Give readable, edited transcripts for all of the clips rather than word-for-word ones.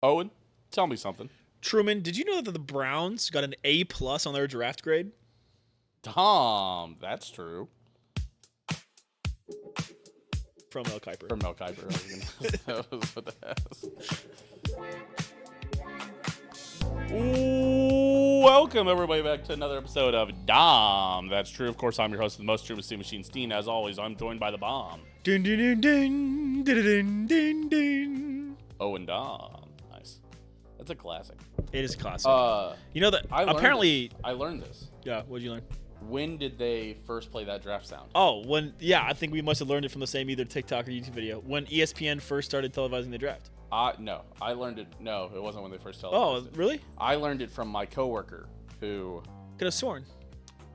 Owen, tell me something. Truman, did you know that the Browns got an A+ on their draft grade? Dahm, that's true. From Mel Kiper. From Mel Kiper. That was what that was. Welcome, everybody, back to another episode of Dahm. That's true. Of course, I'm your host of the most true Steam Machine, Steen. As always, I'm joined by the bomb. Dun, dun, dun, dun, dun, dun, dun, dun. Owen Dahm. Nice. That's a classic. It is a classic. You know that I learned this. Yeah, what did you learn? When did they first play that draft sound? Oh, I think we must have learned it from the same either TikTok or YouTube video. When ESPN first started televising the draft. No, I learned it. No, it wasn't when they first televised it. Oh, really? I learned it from my coworker who Could have sworn.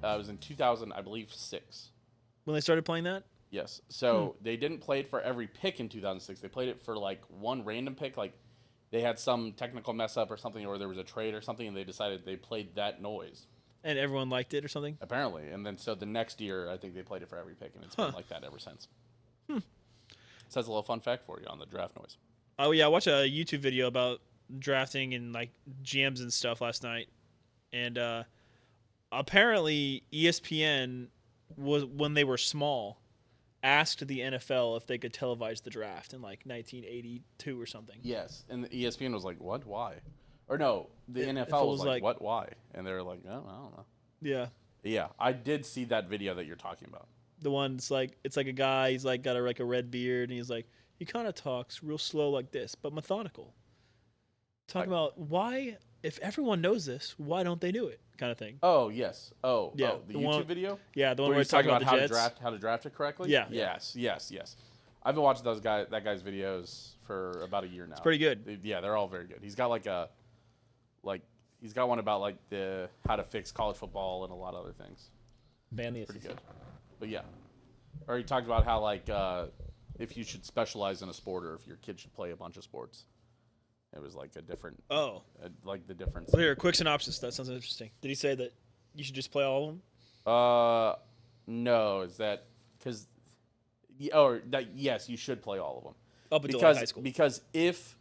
was in 2000, I believe, 6. When they started playing that? Yes. So they didn't play it for every pick in 2006. They played it for like one random pick. Like they had some technical mess up or something, or there was a trade or something, and they decided they played that noise. And everyone liked it or something? Apparently. And then so the next year, I think they played it for every pick, and it's been like that ever since. So that's a little fun fact for you on the draft noise. Oh, yeah, I watched a YouTube video about drafting and, like, GMs and stuff last night. And apparently ESPN, was when they were small, asked the NFL if they could televise the draft in, like, 1982 or something. Yes. And the ESPN was like, what? Why? Or no, the NFL was like, what? Why? And they were like, oh, I don't know. Yeah. Yeah, I did see that video that you're talking about. The one, it's like a guy, he's, like, got a red beard, and he's like, he kind of talks real slow like this, but methodical. Talking about why, if everyone knows this, why don't they do it, kind of thing. Oh, yes. Yeah, the YouTube video? Yeah, the one where he's he's talking about the Jets. how to draft it correctly? Yeah. Yes. I've been watching that guy's videos for about a year now. It's pretty good. They're all very good. He's got he's got one about like the how to fix college football and a lot of other things. Pretty good. But yeah. Or he talked about how like if you should specialize in a sport or if your kid should play a bunch of sports. It was like a different like the difference. Well, here, quick synopsis. That sounds interesting. Did he say that you should just play all of them? No, is that because yes, you should play all of them. Up until high school. Because if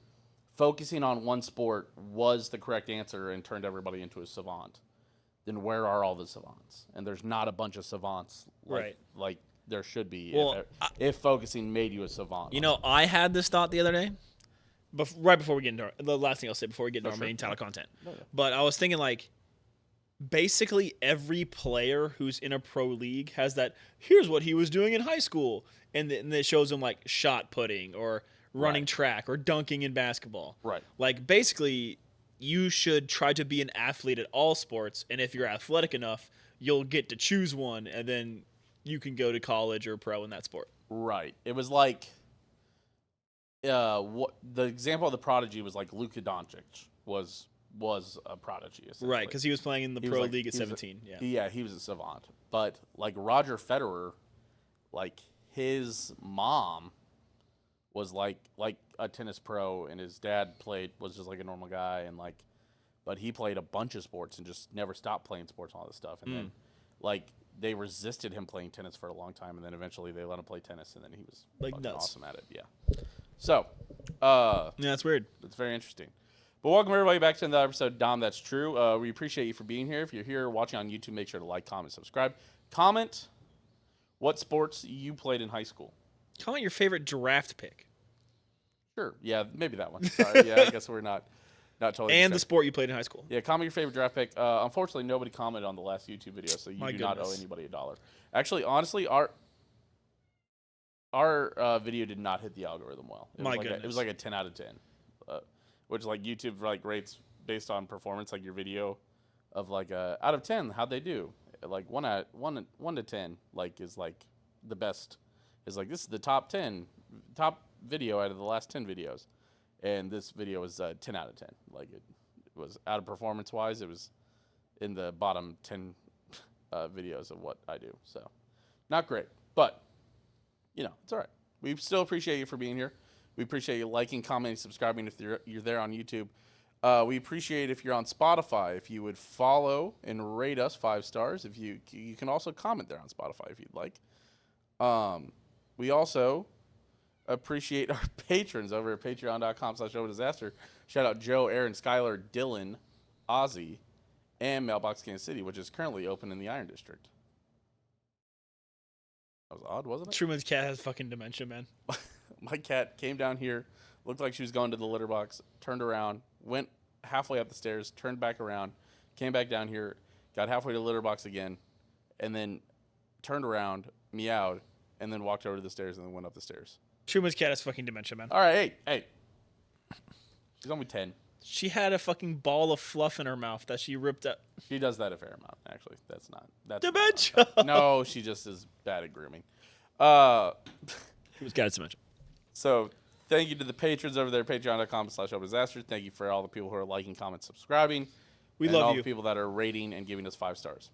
focusing on one sport was the correct answer and turned everybody into a savant, then where are all the savants? And there's not a bunch of savants like there should be if focusing made you a savant. You know, I had this thought the other day, right before we get into the last thing I'll say before we get into our main title content. No. But I was thinking like, basically every player who's in a pro league has that, here's what he was doing in high school. And it shows him like shot putting or running track or dunking in basketball. Right. Like basically you should try to be an athlete at all sports. And if you're athletic enough, you'll get to choose one and then you can go to college or pro in that sport. Right. It was like, the example of the prodigy was like Luka Doncic was a prodigy. Right, because he was playing in the pro league at 17. He was a savant. But like Roger Federer, like his mom was like a tennis pro, and his dad was just like a normal guy, and like, but he played a bunch of sports and just never stopped playing sports and all this stuff, and then like they resisted him playing tennis for a long time, and then eventually they let him play tennis, and then he was like awesome at it. Yeah. So, yeah, that's weird. It's very interesting. But welcome everybody back to another episode of Dahm. That's true. We appreciate you for being here. If you're here watching on YouTube, make sure to like, comment, subscribe. Comment what sports you played in high school. Comment your favorite draft pick. Sure. Yeah, maybe that one. Sorry. Yeah, I guess we're not totally. And the sport you played in high school. Yeah, comment your favorite draft pick. Unfortunately, nobody commented on the last YouTube video, so you do not owe anybody $1. Actually, honestly, our video did not hit the algorithm well. It was like a 10 out of 10. Which like YouTube like rates based on performance, like your video of like out of 10, how'd they do? Like 1 to 10 like is like the best. Is like this is the top video out of the last 10 videos, and this video was 10 out of 10. Like it was out of performance wise, it was in the bottom 10 videos of what I do. So not great, but you know it's all right. We still appreciate you for being here. We appreciate you liking, commenting, subscribing if you're there on YouTube. We appreciate if you're on Spotify, if you would follow and rate us 5 stars. If you can also comment there on Spotify if you'd like. We also appreciate our patrons over at patreon.com/overdisaster. Shout out Joe, Aaron, Skylar, Dylan, Ozzy, and Mailbox Kansas City, which is currently open in the Iron District. That was odd, wasn't it? Truman's cat has fucking dementia, man. My cat came down here, looked like she was going to the litter box, turned around, went halfway up the stairs, turned back around, came back down here, got halfway to the litter box again, and then turned around, meowed, and then walked over to the stairs and then went up the stairs. Truman's cat has fucking dementia, man. All right, hey. She's only 10. She had a fucking ball of fluff in her mouth that she ripped up. She does that a fair amount, actually. That's dementia. No, she just is bad at grooming. Truman's cat has dementia. So thank you to the patrons over there at patreon.com/overdisaster. Thank you for all the people who are liking, commenting, subscribing. We and love all you. the people that are rating and giving us 5 stars.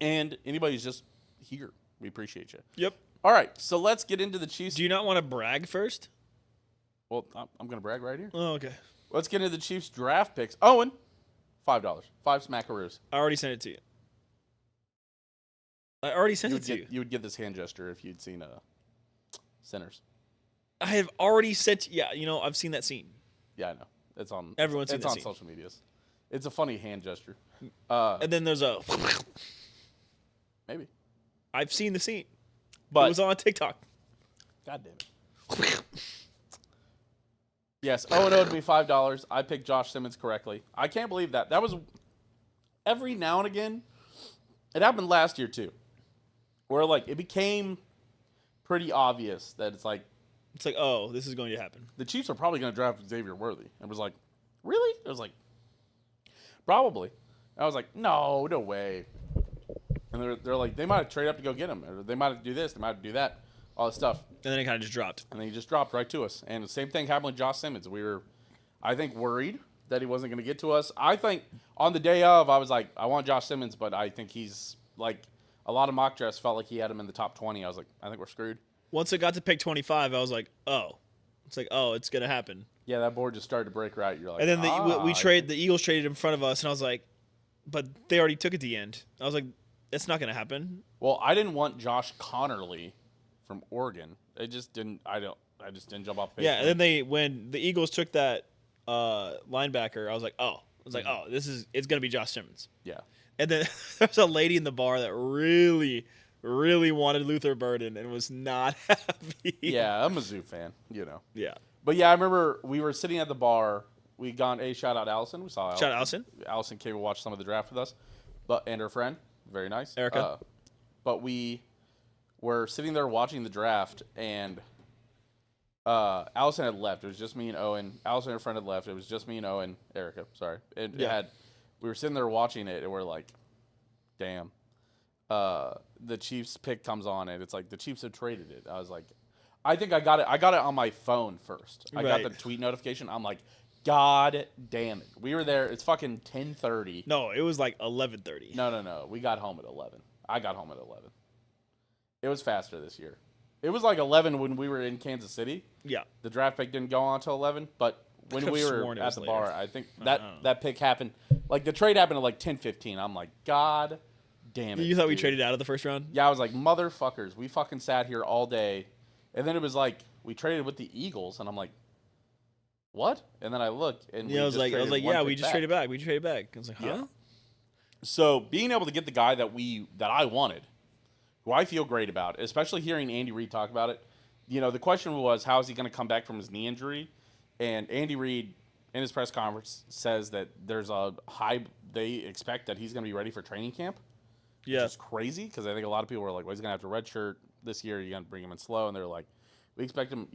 And anybody who's just here, we appreciate you. Yep. All right, so let's get into the Chiefs. Do you not want to brag first? Well, I'm going to brag right here. Oh, okay. Let's get into the Chiefs draft picks. Owen, $5. 5 smackaroos. I already sent it to you. I already sent it to you. You would get this hand gesture if you'd seen Sinners. I have already sent. Yeah, I've seen that scene. Yeah, I know. It's on. Everyone's seen It's that on scene. social medias. It's a funny hand gesture. And then there's a. Maybe. I've seen the scene. But it was on TikTok. God damn it. Yes, Owen owed me $5. I picked Josh Simmons correctly. I can't believe that. That was every now and again. It happened last year too, where it became pretty obvious that it's like, oh, this is going to happen. the Chiefs are probably going to draft Xavier Worthy. It was like, really? It was like, probably. I was like, no way. And they're like, they might trade up to go get him, or they might do this, they might do that, all this stuff. And then it kind of just dropped. And then he just dropped right to us. And the same thing happened with Josh Simmons. We were, I think, worried that he wasn't going to get to us. I think on the day of, I was like, I want Josh Simmons, but I think he's like, a lot of mock drafts felt like he had him in the top 20. I was like, I think we're screwed. Once it got to pick 25, I was like, oh. It's like, oh, it's going to happen. Yeah, that board just started to break right. You're like, and then the Eagles traded in front of us, and I was like, but they already took at the end. I was like, it's not going to happen. Well, I didn't want Josh Connerly from Oregon. It just didn't. I just didn't jump off the page. Yeah, and then when the Eagles took that linebacker, I was like, it's going to be Josh Simmons. Yeah. And then there's a lady in the bar that really, really wanted Luther Burden and was not happy. Yeah, I'm a Mizzou fan, Yeah. But yeah, I remember we were sitting at the bar. We got shout out Allison. We saw Allison. Shout out Allison. Allison came and watched some of the draft with us, and her friend, very nice, Erica. But we were sitting there watching the draft, and Allison had left. It was just me and Owen. Allison and her friend had left. It was just me and Owen. Erica, sorry. We were sitting there watching it, and we're like, damn. The Chiefs pick comes on, and it's like the Chiefs have traded it. I was like, I think I got it. I got it on my phone first. I got the tweet notification. I'm like, God damn it. We were there. It's fucking 10:30. No, it was like 11:30. No. We got home at 11. I got home at 11. It was faster this year. It was like 11 when we were in Kansas City. Yeah. The draft pick didn't go on until 11, but when we were at the bar, I think that pick happened. Like, the trade happened at like 10:15. I'm like, God damn it. You thought we dude. traded out of the first round? Yeah, I was like, motherfuckers. We fucking sat here all day. And then it was like, we traded with the Eagles, and I'm like, what? And then I look, and yeah, I was like, yeah, we just traded back. We traded back. I was like, huh? Yeah. So being able to get the guy that I wanted, who I feel great about, especially hearing Andy Reid talk about it. The question was, how is he going to come back from his knee injury? And Andy Reid, in his press conference, says that there's a high. They expect that he's going to be ready for training camp. Yeah, which is crazy because I think a lot of people are like, well, he's going to have to redshirt this year. You're going to bring him in slow, and they're like, we expect him.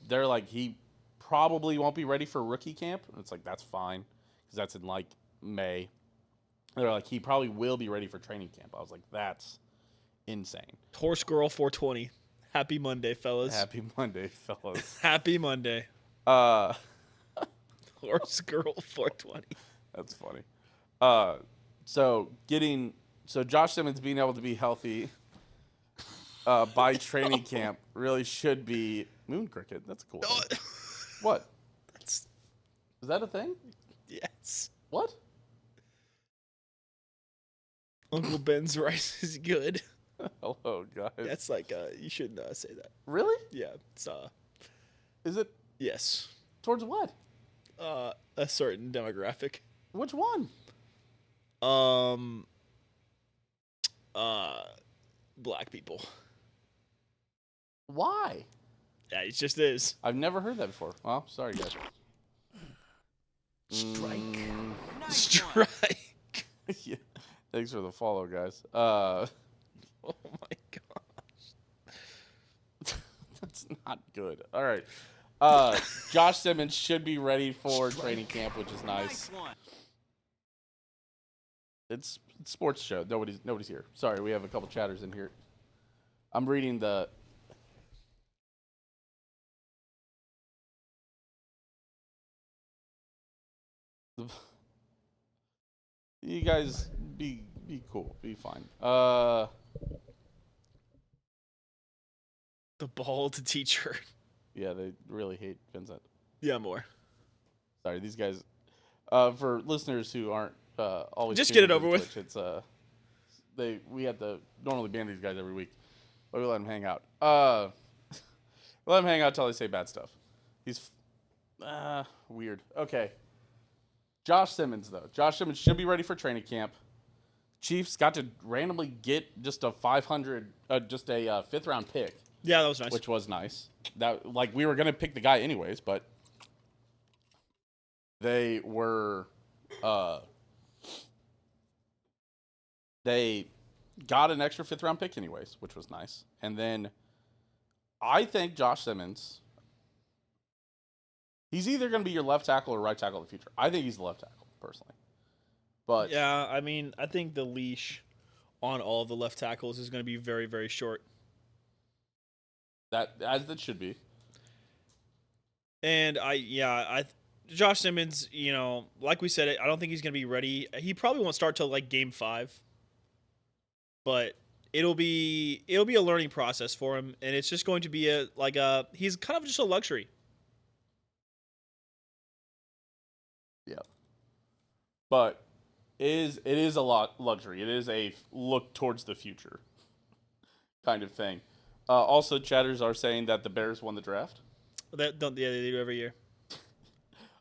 They're like, he probably won't be ready for rookie camp. And it's like, that's fine because that's in like May. They're like, he probably will be ready for training camp. I was like, that's insane. Horse Girl 420. Happy Monday, fellas. Happy Monday, fellas. Happy Monday. Horse Girl 420. That's funny. So Josh Simmons being able to be healthy by training camp really should be Moon Cricket. That's cool. What? Is that a thing? Yes. What? Uncle Ben's rice is good. Hello, guys. That's like you shouldn't say that. Really? Yeah. It's Is it yes. towards what? A certain demographic. Which one? Black people. Why? Yeah, it just is. I've never heard that before. Well, sorry, guys. Strike. Nice Strike. Yeah. Thanks for the follow, guys. Oh my gosh. That's not good. All right. Josh Simmons should be ready for training camp, which is nice. It's sports show. Nobody's here. Sorry, we have a couple chatters in here. I'm reading the. You guys be cool. Be fine. The bald teacher. Yeah, they really hate Vincent. Yeah, more. Sorry, these guys. For listeners who aren't always just get it over Twitch, with. it's we have to normally ban these guys every week, but we let them hang out. We let them hang out till they say bad stuff. He's weird. Okay. Josh Simmons though. Josh Simmons should be ready for training camp. Chiefs got to randomly get just a 500, just a fifth round pick. Yeah, that was nice. Which was nice. That like we were gonna pick the guy anyways, but they were they got an extra fifth round pick anyways, which was nice. And then I think Josh Simmons, he's either gonna be your left tackle or right tackle in the future. I think he's the left tackle personally. But yeah, I mean, I think the leash on all of the left tackles is going to be very, very short. That as it should be. And Josh Simmons, like we said, I don't think he's going to be ready. He probably won't start till like game 5. But it'll be a learning process for him, and it's just going to be he's kind of just a luxury. Yeah. But it is a lot luxury. It is a look towards the future kind of thing. Also, chatters are saying that the Bears won the draft. They do every year.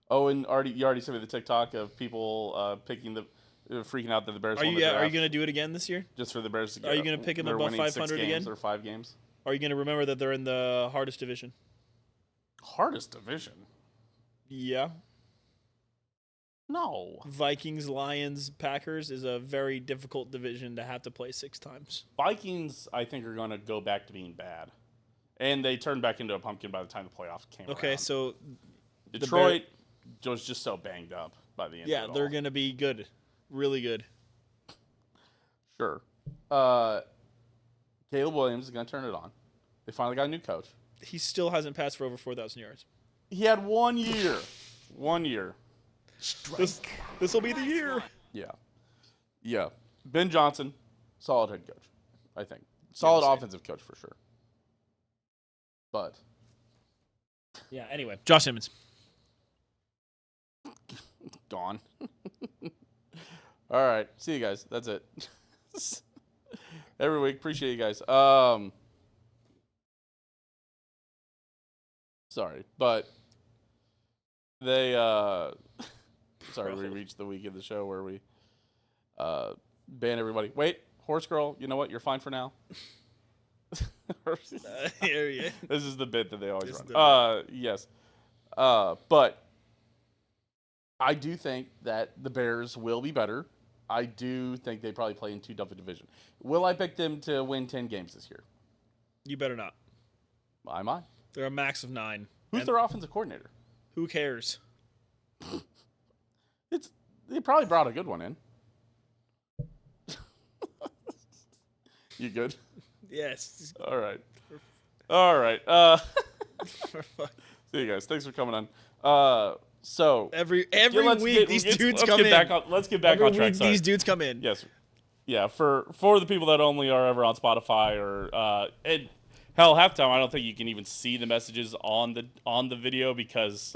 Owen, you already sent me the TikTok of people freaking out that the Bears won the draft. Are you going to do it again this year? Just for the Bears to get. Are you going to pick them above 500 again? Or 5 games? Are you going to remember that they're in the hardest division? Hardest division? Yeah. No. Vikings, Lions, Packers is a very difficult division to have to play 6 times. Vikings, I think, are going to go back to being bad. And they turned back into a pumpkin by the time the playoffs came around. Okay, so Detroit was just so banged up by the end of it all. Yeah, they're going to be good. Really good. Sure. Caleb Williams is going to turn it on. They finally got a new coach. He still hasn't passed for over 4,000 yards. He had 1 year. 1 year. This will be the year. Yeah. Ben Johnson, solid head coach, I think. Solid offensive coach for sure. But. Yeah, anyway. Josh Simmons. Gone. All right. See you guys. That's it. Every week. Appreciate you guys. Sorry, but they sorry, we reached the week of the show where we ban everybody. Wait, horse girl, you know what? You're fine for now. Yeah. This is the bit that they always run. Yes. But I do think that the Bears will be better. I do think they probably play in too tough a division. Will I pick them to win 10 games this year? You better not. I might. They're a max of 9. Who's their offensive coordinator? Who cares? They probably brought a good one in. You good? Yes. All right. See you guys. Thanks for coming on. So every week these dudes come in. Let's get back on track. These dudes come in. Yes. Yeah. For the people that only are ever on Spotify or and hell, half the time I don't think you can even see the messages on the video because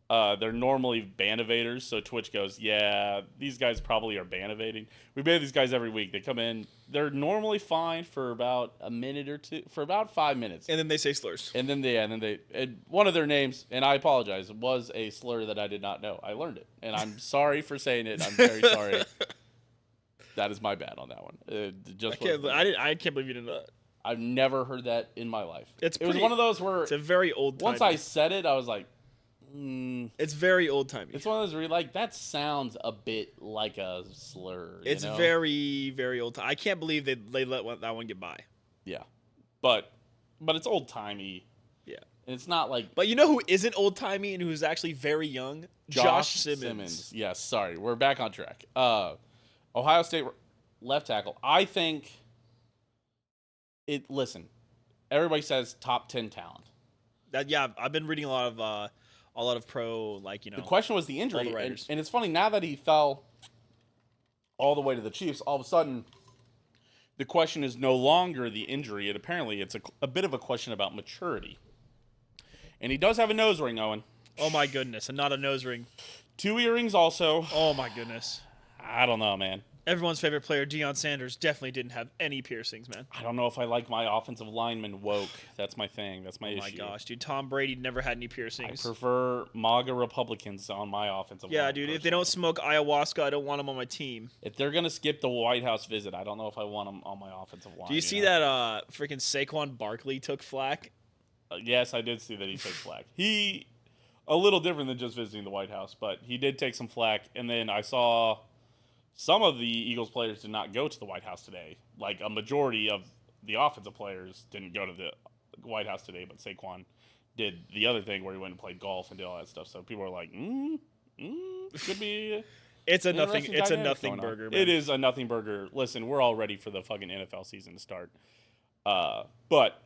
They're normally ban evaders, so Twitch goes, yeah, these guys probably are ban evading. We ban these guys every week. They come in. They're normally fine for about a minute or two, for about 5 minutes. And then they say slurs. And then one of their names, and I apologize, was a slur that I did not know. I learned it, and I'm sorry for saying it. I'm very sorry. That is my bad on that one. I can't believe you didn't know that. I've never heard that in my life. It was one of those where it's a very old timey. Once I said it, I was like, It's very old timey. It's one of those where you're like, that sounds a bit like a slur. It's very, very old timey. I can't believe they let that one get by. Yeah. But it's old timey. Yeah. And it's not like. But you know who isn't old timey and who's actually very young? Josh Simmons. Yes, sorry. We're back on track. Ohio State left tackle. I think listen, everybody says top 10 talent. I've been reading a lot of pro, The question was the injury, and it's funny now that he fell all the way to the Chiefs. All of a sudden, the question is no longer the injury. Apparently it's a bit of a question about maturity. And he does have a nose ring, Owen. Oh my goodness, and not a nose ring. 2 earrings also. Oh my goodness. I don't know, man. Everyone's favorite player, Deion Sanders, definitely didn't have any piercings, man. I don't know if I like my offensive lineman woke. That's my thing. That's my issue. Oh my gosh, dude. Tom Brady never had any piercings. I prefer MAGA Republicans on my offensive line. Yeah, dude. If they don't smoke ayahuasca, I don't want them on my team. If they're going to skip the White House visit, I don't know if I want them on my offensive line. Do you see that freaking Saquon Barkley took flack? Yes, I did see that he took flack. He, a little different than just visiting the White House, but he did take some flack. And then I saw some of the Eagles players did not go to the White House today. Like a majority of the offensive players didn't go to the White House today, but Saquon did the other thing where he went and played golf and did all that stuff. So people are like, could be. It's a nothing burger, man. It is a nothing burger. Listen, we're all ready for the fucking NFL season to start. But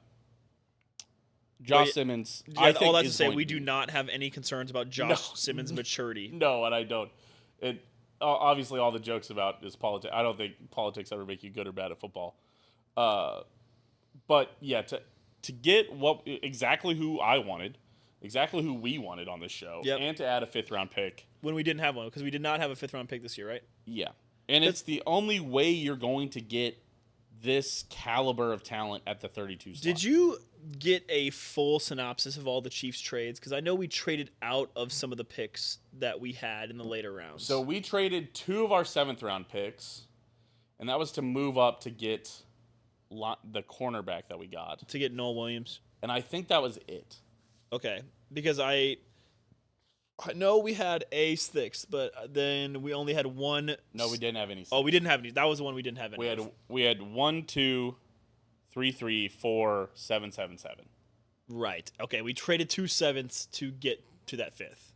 Josh Simmons, I think, all that to say, we do not have any concerns about Josh Simmons' maturity. No, and I don't. Obviously, all the jokes about is politics. I don't think politics ever make you good or bad at football. But yeah, to get exactly who I wanted, exactly who we wanted on this show, and to add a 5th-round pick when we didn't have one, because we did not have a 5th-round pick this year, right? Yeah, and it's the only way you're going to get this caliber of talent at the 32 slot. Did you get a full synopsis of all the Chiefs trades? Because I know we traded out of some of the picks that we had in the later rounds. So we traded 2 of our 7th-round picks, and that was to move up to get the cornerback that we got. To get Nohl Williams. And I think that was it. Okay, because I know we had a 6th, but then we only had one. No, we didn't have any 6th. Oh, we didn't have any. That was the one we didn't have any. We had 1, 2, 3, 3, 4, 7, 7, 7. Right. Okay, we traded 2 7ths to get to that 5th.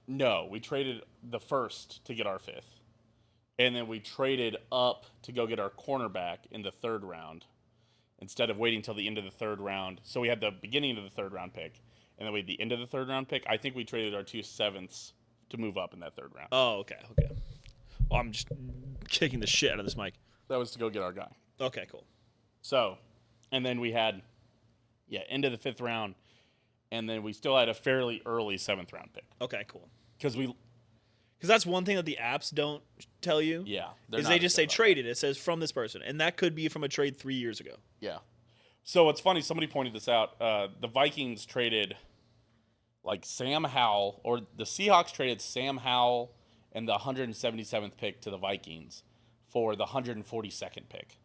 No, we traded the 1st to get our 5th. And then we traded up to go get our cornerback in the 3rd round instead of waiting until the end of the 3rd round. So we had the beginning of the 3rd round pick, and then we had the end of the 3rd round pick. I think we traded our 2 7ths to move up in that 3rd round. Oh, okay. Well, I'm just kicking the shit out of this mic. That was to go get our guy. Okay, cool. So, and then we had, end of the 5th round, and then we still had a fairly early 7th round pick. Okay, cool. Because that's one thing that the apps don't tell you. Yeah. Is they just say traded. It says from this person. And that could be from a trade 3 years ago. Yeah. So it's funny. Somebody pointed this out. The Vikings traded Sam Howell, or the Seahawks traded Sam Howell and the 177th pick to the Vikings for the 142nd pick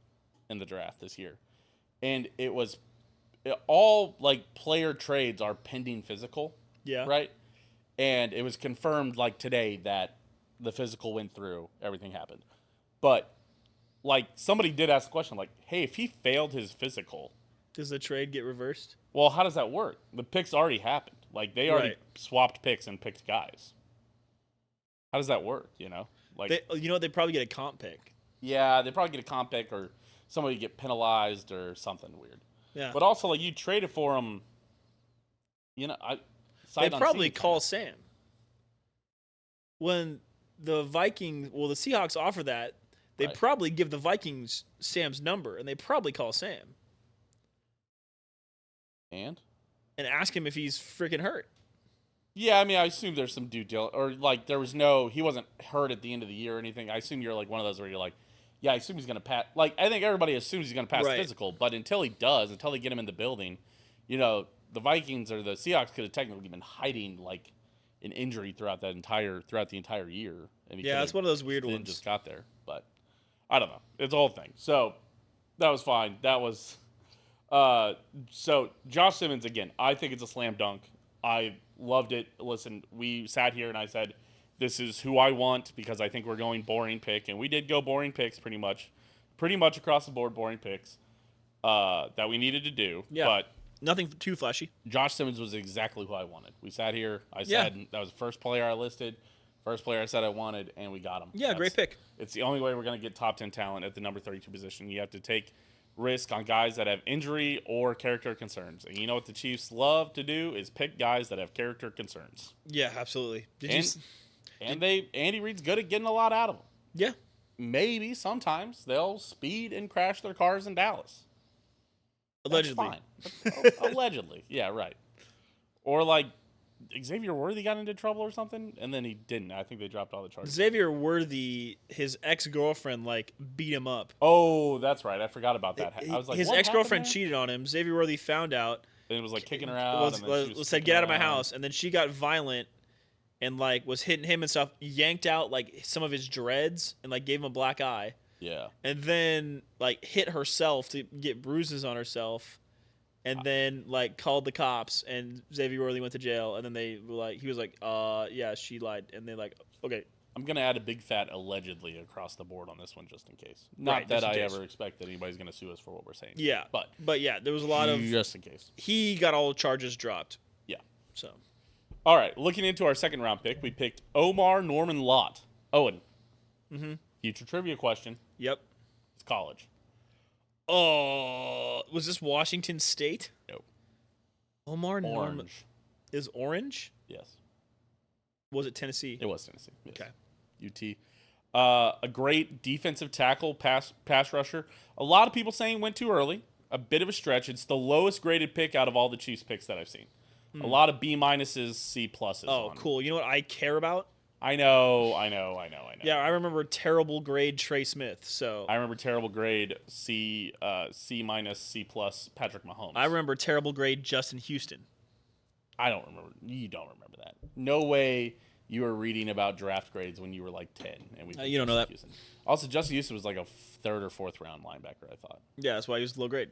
in the draft this year. And all player trades are pending physical. Yeah. Right? And it was confirmed today that the physical went through, everything happened. But somebody did ask the question hey, if he failed his physical, does the trade get reversed? Well, how does that work? The picks already happened. They already swapped picks and picked guys. How does that work, they probably get a comp pick. Yeah, they probably get a comp pick or somebody get penalized or something weird. Yeah. But also you traded for him, they probably call Sam. When the Seahawks offer that, they probably give the Vikings Sam's number, and they probably call Sam. And ask him if he's freaking hurt. Yeah, I mean, I assume there's some due diligence, or like he wasn't hurt at the end of the year or anything. I assume you're like one of those where you're like, yeah, I assume he's gonna pass. Like, I think everybody assumes he's gonna pass the physical, but until he does, until they get him in the building, the Vikings or the Seahawks could have technically been hiding like an injury throughout the entire year. And it's one of those weird ones. Just got there, but I don't know. It's a whole thing. So that was fine. That was so Josh Simmons again. I think it's a slam dunk. I loved it. Listen, we sat here and I said, this is who I want because I think we're going boring pick. And we did go boring picks pretty much across the board, boring picks that we needed to do. Yeah. But nothing too flashy. Josh Simmons was exactly who I wanted. We sat here. I said that was the first player I listed, first player I said I wanted, and we got him. Yeah, great pick. It's the only way we're going to get top 10 talent at the number 32 position. You have to take risk on guys that have injury or character concerns. And you know what the Chiefs love to do is pick guys that have character concerns. Yeah, absolutely. Andy Reid's good at getting a lot out of them. Yeah. Maybe sometimes they'll speed and crash their cars in Dallas. Allegedly. That's fine. Allegedly. Yeah, right. Or like Xavier Worthy got into trouble or something, and then he didn't. I think they dropped all the charges. Xavier Worthy, his ex-girlfriend, beat him up. Oh, that's right. I forgot about that. I was like, his ex-girlfriend cheated on him. Xavier Worthy found out. And it was like kicking her out. Said, get out of my house. And then she got violent and was hitting him and stuff. Yanked out some of his dreads and gave him a black eye. Yeah. And then hit herself to get bruises on herself. And then called the cops, and Xavier Worthy went to jail. And then he was yeah, she lied. And they're okay. I'm gonna add a big fat allegedly across the board on this one just in case. Not that I ever expect that anybody's gonna sue us for what we're saying. Yeah, but yeah, there was a lot of just in case. He got all charges dropped. Yeah. So. All right, looking into our second round pick, we picked Omar Norman-Lott. Owen. Mm-hmm. Future trivia question. Yep. It's college. Oh, was this Washington State? Nope. Omar Norman is Orange? Yes. Was it Tennessee? It was Tennessee. Yes. Okay. UT. A great defensive tackle, pass rusher. A lot of people saying went too early. A bit of a stretch. It's the lowest graded pick out of all the Chiefs picks that I've seen. A lot of B minuses, C pluses. Oh, cool. You know what I care about? I know. Yeah, I remember terrible grade Trey Smith. So I remember terrible grade C minus, C plus Patrick Mahomes. I remember terrible grade Justin Houston. I don't remember. You don't remember that. No way you were reading about draft grades when you were 10. And you don't know that. Houston. Also, Justin Houston was a third or fourth round linebacker, I thought. Yeah, that's why he was low grade.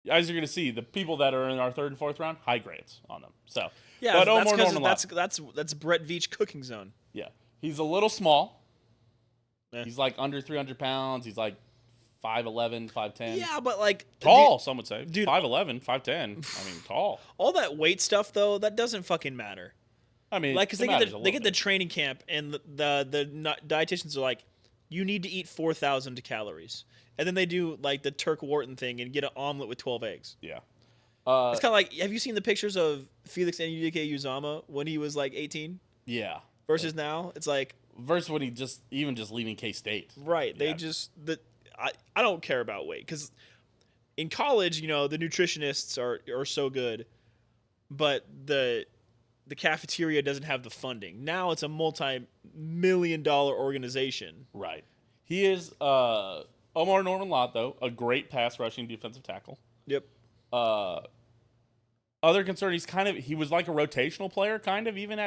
As you're going to see, the people that are in our third and fourth round, high grades on them. So yeah, but that's Brett Veach cooking zone. Yeah, he's a little small. Yeah. He's under 300 pounds. He's 5'11", 5'10". Yeah, but tall. Some would say, dude, 5'11", 5'10". I mean, tall. All that weight stuff though, that doesn't fucking matter. I mean, because they get the training camp and the dietitians are you need to eat 4,000 calories. And then they do the Turk Wharton thing and get an omelet with 12 eggs. Yeah. It's kind of have you seen the pictures of Felix Uzama when he was 18? Yeah. Versus now, it's versus when he just leaving K-State. Right. Yeah. I don't care about weight because in college, the nutritionists are so good, but the cafeteria doesn't have the funding. Now it's a multi-million-dollar organization. Right. He is Omar Norman-Lott, though, a great pass rushing defensive tackle. Yep. Other concern, he was like a rotational player, kind of, even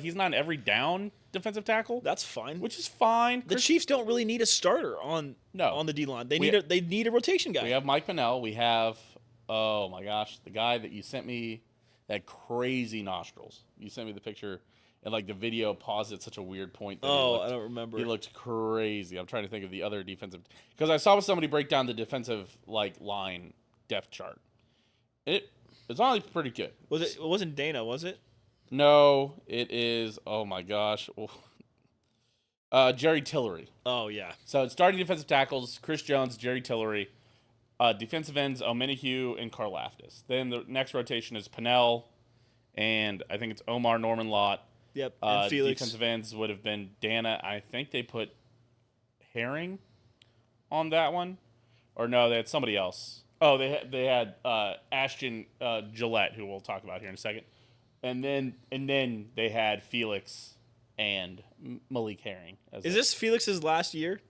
he's not an every down defensive tackle. That's fine. Which is fine. The Chiefs don't really need a starter on the D line. They need a rotation guy. We have Mike Pennell. We have, oh my gosh, the guy that you sent me, that crazy nostrils. You sent me the picture. And the video paused at such a weird point. That I don't remember. He looked crazy. I'm trying to think of the other defensive, because I saw somebody break down the defensive line depth chart. It's honestly pretty good. It wasn't Dana, was it? No, it is. Oh my gosh, Jerry Tillery. Oh yeah. So it's starting defensive tackles: Chris Jones, Jerry Tillery. Defensive ends: Omenihu and Karlaftis. Then the next rotation is Pennell, and I think it's Omar Norman-Lott. Yep, and Felix. Defensive ends would have been Dana. I think they put Herring on that one. Or no, they had somebody else. Oh, they had Ashton Gilotte, who we'll talk about here in a second, and then they had Felix and Malik Herring. Is this Felix's last year?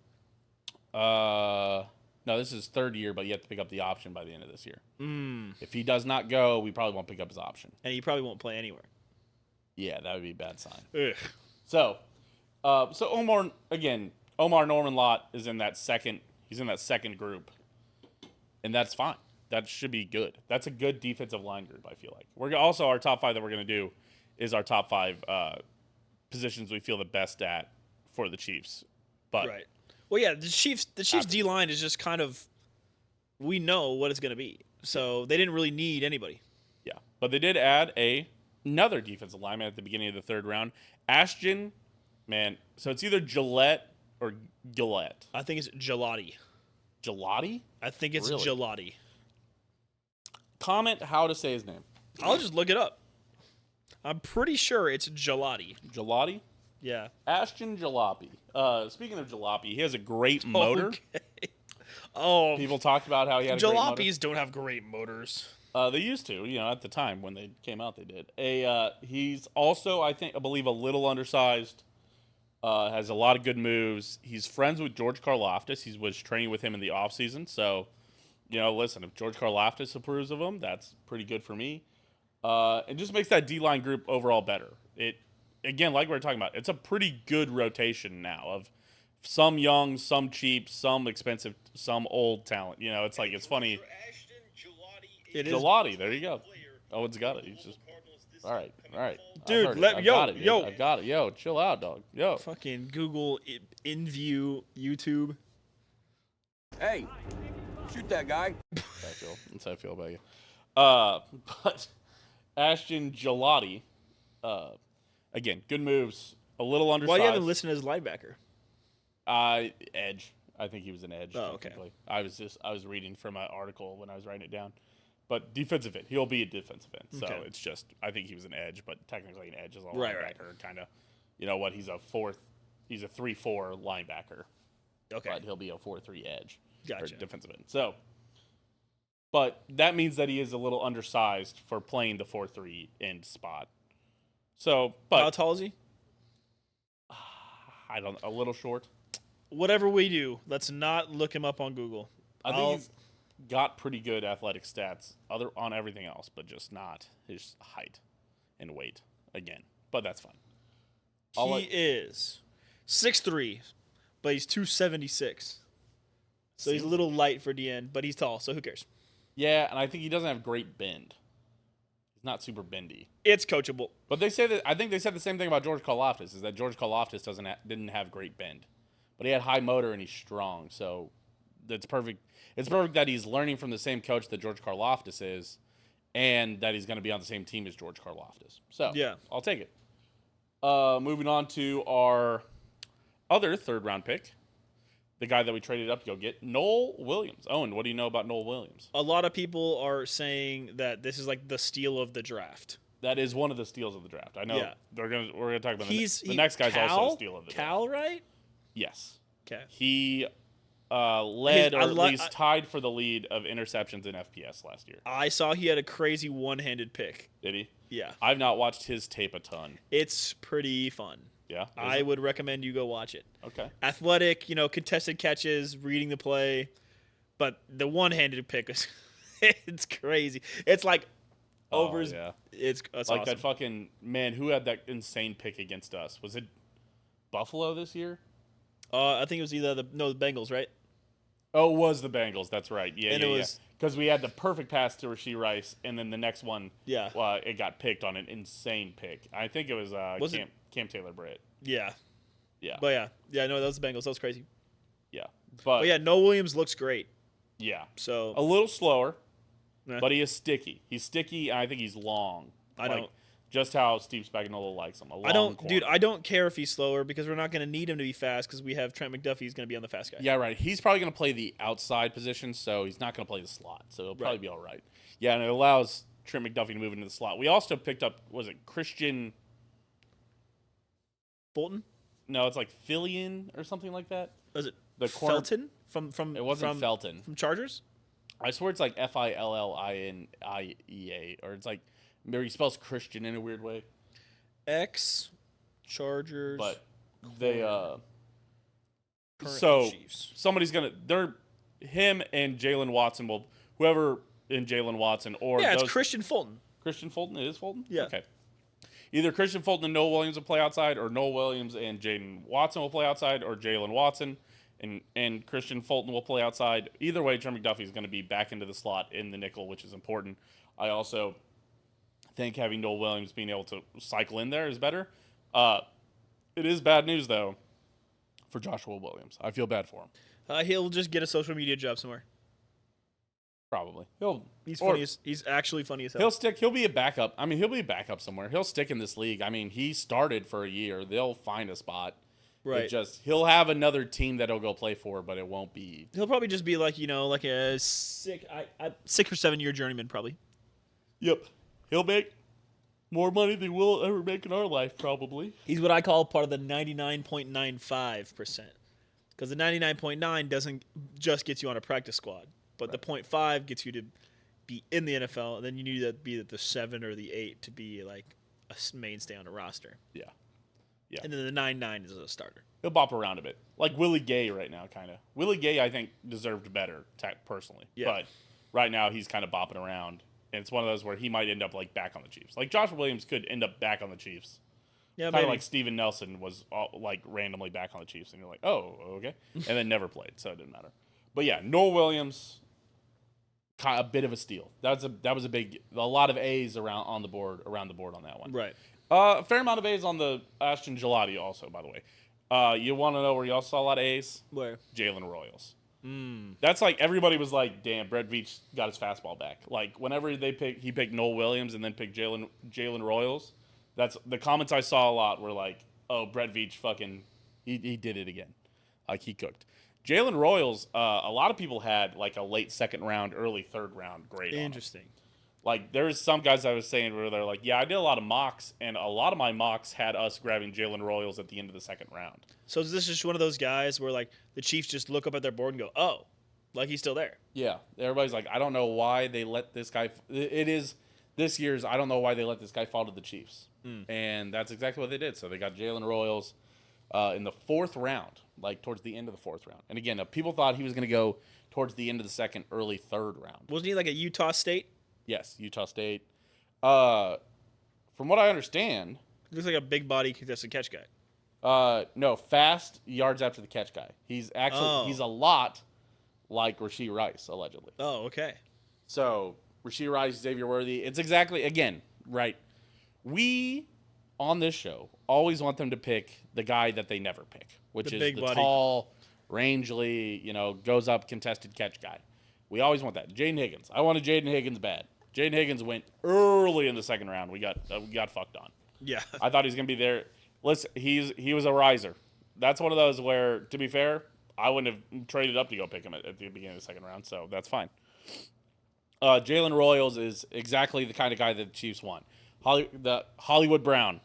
No, this is his third year, but you have to pick up the option by the end of this year. If he does not go, we probably won't pick up his option, and he probably won't play anywhere. Yeah, that would be a bad sign. Ugh. So Omar Norman-Lott is in that second. He's in that second group, and that's fine. That should be good. That's a good defensive line group, I feel like. We're also, our top 5 that we're going to do is our top 5 positions we feel the best at for the Chiefs. But right. Well, yeah, the Chiefs D-line is just kind of, we know what it's going to be. So they didn't really need anybody. Yeah, but they did add another defensive lineman at the beginning of the third round. Ashton, man, so it's either Gillette or Gillette. I think it's Gilotte. Gilotte? I think it's Really? Gilotte. Comment how to say his name. I'll just look it up. I'm pretty sure it's Gilotte. Gilotte? Yeah. Ashton Gilotte. Speaking of Jalopy, he has a great motor. Okay. Oh, People talked about how he had a great motor. Jalopies don't have great motors. They used to, at the time when they came out, they did. He's also, I believe, a little undersized. Has a lot of good moves. He's friends with George Karlaftis. He was training with him in the offseason. So, listen, if George Karlaftis approves of him, that's pretty good for me. It just makes that D-line group overall better. Again, like we were talking about, it's a pretty good rotation now of some young, some cheap, some expensive, some old talent. It's like, it's funny. It is. Gilotte, there you go. Owen's got it. He's just all right. Dude, I've got it. Yo, chill out, dog. Yo, Fucking Google InView YouTube. Hey, shoot that guy. That's how I feel about you. But Ashton Gilotte, again, good moves. A little undersized. Why do you haven't listened to his linebacker? Edge. I think he was an edge. Oh, okay. I was reading from an article when I was writing it down. But defensive end. He'll be a defensive end. So Okay. it's just, I think he was an edge, but technically an edge is a Right, linebacker. Kind of, he's a 3-4 linebacker. Okay. But he'll be a 4-3 edge. Gotcha. Or defensive end. So, but that means that he is a little undersized for playing the 4-3 end spot. So, but. How tall is he? A little short. Whatever we do, let's not look him up on Google. I think he's got pretty good athletic stats on everything else, but just not his height and weight again. But that's fine. He is 6'3", but he's 276. So he's a little light for DN, but he's tall, so who cares? Yeah, and I think he doesn't have great bend. He's not super bendy. It's coachable. But they say that I think they said the same thing about George Karlaftis, is that George Karlaftis didn't have great bend. But he had high motor and he's strong, so that's perfect. It's perfect that he's learning from the same coach that George Karlaftis is, and that he's going to be on the same team as George Karlaftis. So yeah, I'll take it. Moving on to our other third-round pick, the guy that we traded up to go get, Nohl Williams. Owen, what do you know about Nohl Williams? A lot of people are saying that this is like the steal of the draft. That is one of the steals of the draft. I know. Yeah. We're gonna talk about the next guy's Cal? also a steal of the draft. Cal, right? Yes. Okay. He led, or at least tied for the lead of interceptions in FPS last year. I saw he had a crazy one-handed pick. Did he? Yeah. I've not watched his tape a ton. It's pretty fun. Yeah? I would recommend you go watch it. Okay. Athletic, contested catches, reading the play. But the one-handed pick is it's crazy. It's like over his it's like awesome. that fucking man who had that insane pick against us. Was it Buffalo this year? I think it was either the Bengals, right? Oh, it was the Bengals. That's right. Yeah, and it was because we had the perfect pass to Rasheed Rice, and then the next one, it got picked on an insane pick. I think it was Cam Taylor-Britt. Yeah. Yeah. But yeah, no, that was the Bengals. That was crazy. Yeah, but yeah, Nohl Williams looks great. Yeah. So a little slower, but he is sticky. He's sticky, and I think he's long. Just how Steve Spagnuolo likes him. I don't care if he's slower because we're not going to need him to be fast because we have Trent McDuffie. He's going to be on the fast guy. Yeah, right. He's probably going to play the outside position, so he's not going to play the slot. So he'll probably be all right. Yeah, and it allows Trent McDuffie to move into the slot. We also picked up, was it Christian Fulton? No, it's like Fillion or something like that. Was it the Felton from? It wasn't Felton from Chargers. I swear it's like Fillinia, or it's like maybe he spells Christian in a weird way. X, Chargers. But they Chiefs. Somebody's him and Jalen Watson will whoever in Jalen Watson or it's Christian Fulton. Christian Fulton, it is Fulton? Yeah. Okay. Either Christian Fulton and Nohl Williams will play outside, or Nohl Williams and Jaden Watson will play outside, or Jalen Watson and Christian Fulton will play outside. Either way, Trent McDuffie is going to be back into the slot in the nickel, which is important. I also think having Nohl Williams being able to cycle in there is better. It is bad news, though, for Joshua Williams. I feel bad for him. He'll just get a social media job somewhere. Probably. He's funny. He's actually funny as hell. He'll be a backup. I mean, he'll be a backup somewhere. He'll stick in this league. I mean, he started for a year. They'll find a spot. Right. He'll have another team that he'll go play for, but it won't be. He'll probably just be like a 6 or 7 year journeyman, probably. Yep. He'll make more money than we'll ever make in our life, probably. He's what I call part of the 99.95%. Because the 99.9 doesn't just get you on a practice squad. But the 0.5 gets you to be in the NFL, and then you need to be at the 7 or the 8 to be like a mainstay on a roster. Yeah. Yeah. And then the 9.9 is a starter. He'll bop around a bit. Like Willie Gay right now, kind of. Willie Gay, I think, deserved better, personally. Yeah. But right now, he's kind of bopping around. And it's one of those where he might end up like back on the Chiefs. Like Josh Williams could end up back on the Chiefs. Yeah, kind of like Steven Nelson was like randomly back on the Chiefs. And you're like, oh, okay. And then never played, so it didn't matter. But yeah, Nohl Williams, a bit of a steal. That was a lot of A's around the board on that one. Right. A fair amount of A's on the Ashton Gilotte also, by the way. You want to know where you also saw a lot of A's? Where? Jalen Royals. That's like everybody was like, damn, Brett Veach got his fastball back. Like whenever he picked Nohl Williams and then picked Jalen Royals. That's the comments I saw a lot were like, oh, Brett Veach he did it again. Like he cooked. Jalen Royals, a lot of people had like a late second round, early third round grade. Interesting. Like there's some guys I was saying where they're like, yeah, I did a lot of mocks, and a lot of my mocks had us grabbing Jalen Royals at the end of the second round. So is this just one of those guys where like the Chiefs just look up at their board and go, oh, like he's still there? Yeah. Everybody's like, I don't know why they let this guy. It is this year's. I don't know why they let this guy fall to the Chiefs. And that's exactly what they did. So they got Jalen Royals in the fourth round, like towards the end of the fourth round. And again, people thought he was going to go towards the end of the second, early third round. Wasn't he like at Utah State? Yes, Utah State. From what I understand, he looks like a big body contested catch guy. No, fast yards after the catch guy. He's he's a lot like Rashee Rice, allegedly. Oh, okay. So Rashee Rice, Xavier Worthy. It's exactly right. We on this show always want them to pick the guy that they never pick, which is the tall, rangy, goes up contested catch guy. We always want that. Jaden Higgins. I wanted Jaden Higgins bad. Jaden Higgins went early in the second round. We got fucked on. Yeah. I thought he was going to be there. Listen, he was a riser. That's one of those where, to be fair, I wouldn't have traded up to go pick him at the beginning of the second round, so that's fine. Jalen Royals is exactly the kind of guy that the Chiefs want. The Hollywood Brown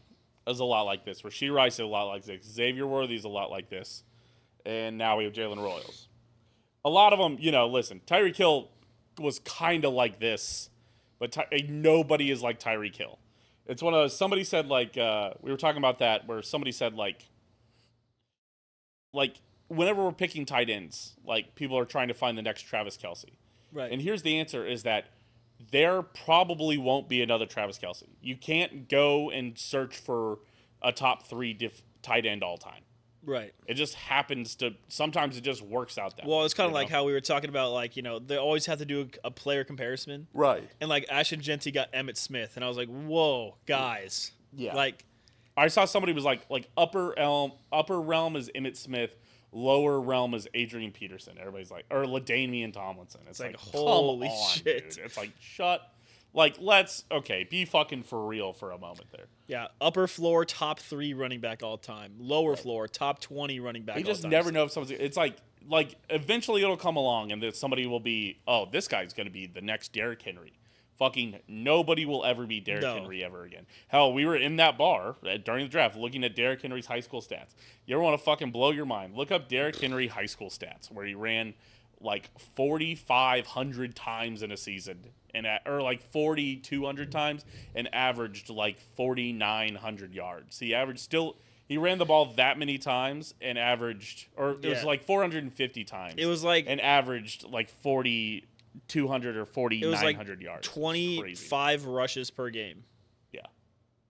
is a lot like this. Rashee Rice is a lot like this. Xavier Worthy is a lot like this. And now we have Jalen Royals. A lot of them, listen, Tyreek Hill was kind of like this, but nobody is like Tyreek Hill. It's one of those, somebody said we were talking about that, where somebody said like whenever we're picking tight ends, like people are trying to find the next Travis Kelce. Right. And here's the answer is that there probably won't be another Travis Kelce. You can't go and search for a top 3 tight end all time. Right. It just happens to, sometimes it just works out that way. Well, it's kind of like how we were talking about, they always have to do a player comparison. Right. And Ashton Gilotte got Emmitt Smith, and I was like, whoa, guys. Yeah. I saw somebody was like upper realm is Emmitt Smith, lower realm is Adrian Peterson. Everybody's like, or LaDainian Tomlinson. It's like holy shit. Dude. It's like, let's be fucking for real for a moment there. Yeah, upper floor, top 3 running back all time. Lower floor, top 20 running back all time. You just never know if someone's, it's like eventually it'll come along and somebody will be, oh, this guy's going to be the next Derrick Henry. Fucking nobody will ever be Derrick Henry ever again. Hell, we were in that bar during the draft looking at Derrick Henry's high school stats. You ever want to fucking blow your mind? Look up Derrick Henry high school stats, where he ran like 4,500 times in a season, or like 4,200 times, and averaged like 4,900 yards. He ran the ball that many times and averaged, or it was like 450 times. It was like and averaged like 4,200 or 4,900 like yards. 25 rushes per game. Yeah.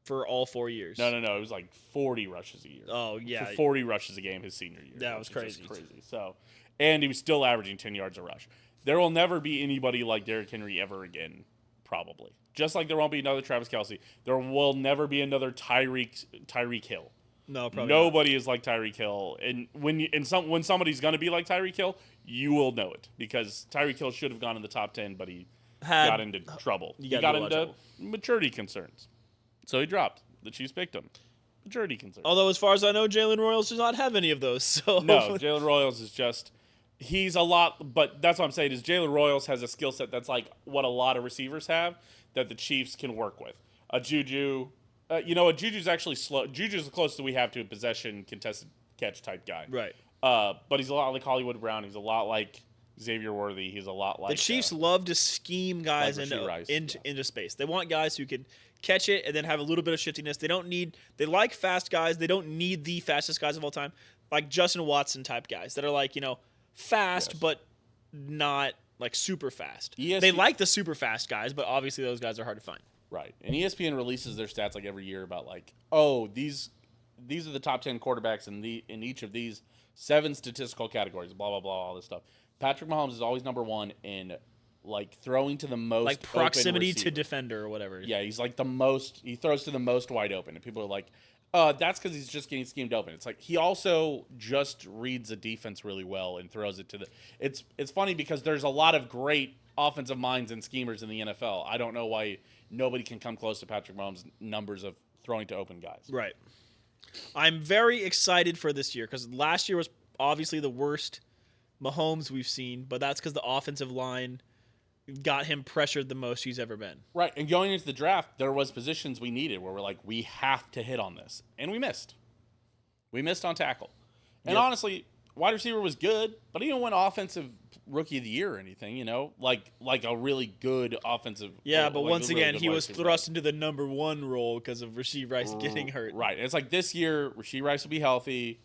For all 4 years. No. It was like 40 rushes a year. Oh yeah. For 40 rushes a game his senior year. That was crazy. So, and he was still averaging 10 yards a rush. There will never be anybody like Derrick Henry ever again, probably. Just like there won't be another Travis Kelce. There will never be another Tyreek Hill. No, probably Nobody not. is like Tyreek Hill. And when somebody's going to be like Tyreek Hill, you will know it. Because Tyreek Hill should have gone in the top 10, but he got into trouble. He got into maturity concerns. So he dropped. The Chiefs picked him. Maturity concerns. Although, as far as I know, Jalen Royals does not have any of those. So no, Jalen Royals is just... He's a lot... But that's what I'm saying is Jalen Royals has a skill set that's like what a lot of receivers have that the Chiefs can work with. A Juju... a Juju's actually slow. Juju's the closest we have to a possession contested catch type guy. Right. But he's a lot like Hollywood Brown. He's a lot like Xavier Worthy. He's a lot like... The Chiefs love to scheme guys like into space. They want guys who can catch it and then have a little bit of shiftiness. They like fast guys. They don't need the fastest guys of all time. Like Justin Watson type guys that are like, fast, but not like super fast. They like the super fast guys, but obviously those guys are hard to find. Right. And ESPN releases their stats like every year about like, oh, these are the top 10 quarterbacks in each of these 7 statistical categories, blah, blah, blah, all this stuff. Patrick Mahomes is always number 1 in like throwing to the most like proximity open to defender or whatever. Yeah, he's like he throws to the most wide open. And people are like, that's because he's just getting schemed open. It's like he also just reads the defense really well and throws it to the... It's funny because there's a lot of great offensive minds and schemers in the NFL. I don't know why nobody can come close to Patrick Mahomes' numbers of throwing to open guys. Right. I'm very excited for this year because last year was obviously the worst Mahomes we've seen, but that's because the offensive line got him pressured the most he's ever been. Right, and going into the draft, there was positions we needed where we're like, we have to hit on this, and we missed. We missed on tackle. And honestly, wide receiver was good, but he didn't win offensive rookie of the year or anything, like a really good offensive. Yeah, but once again, he was thrust into the number 1 role because of Rashee Rice getting hurt. Right, and it's like this year, Rashee Rice will be healthy.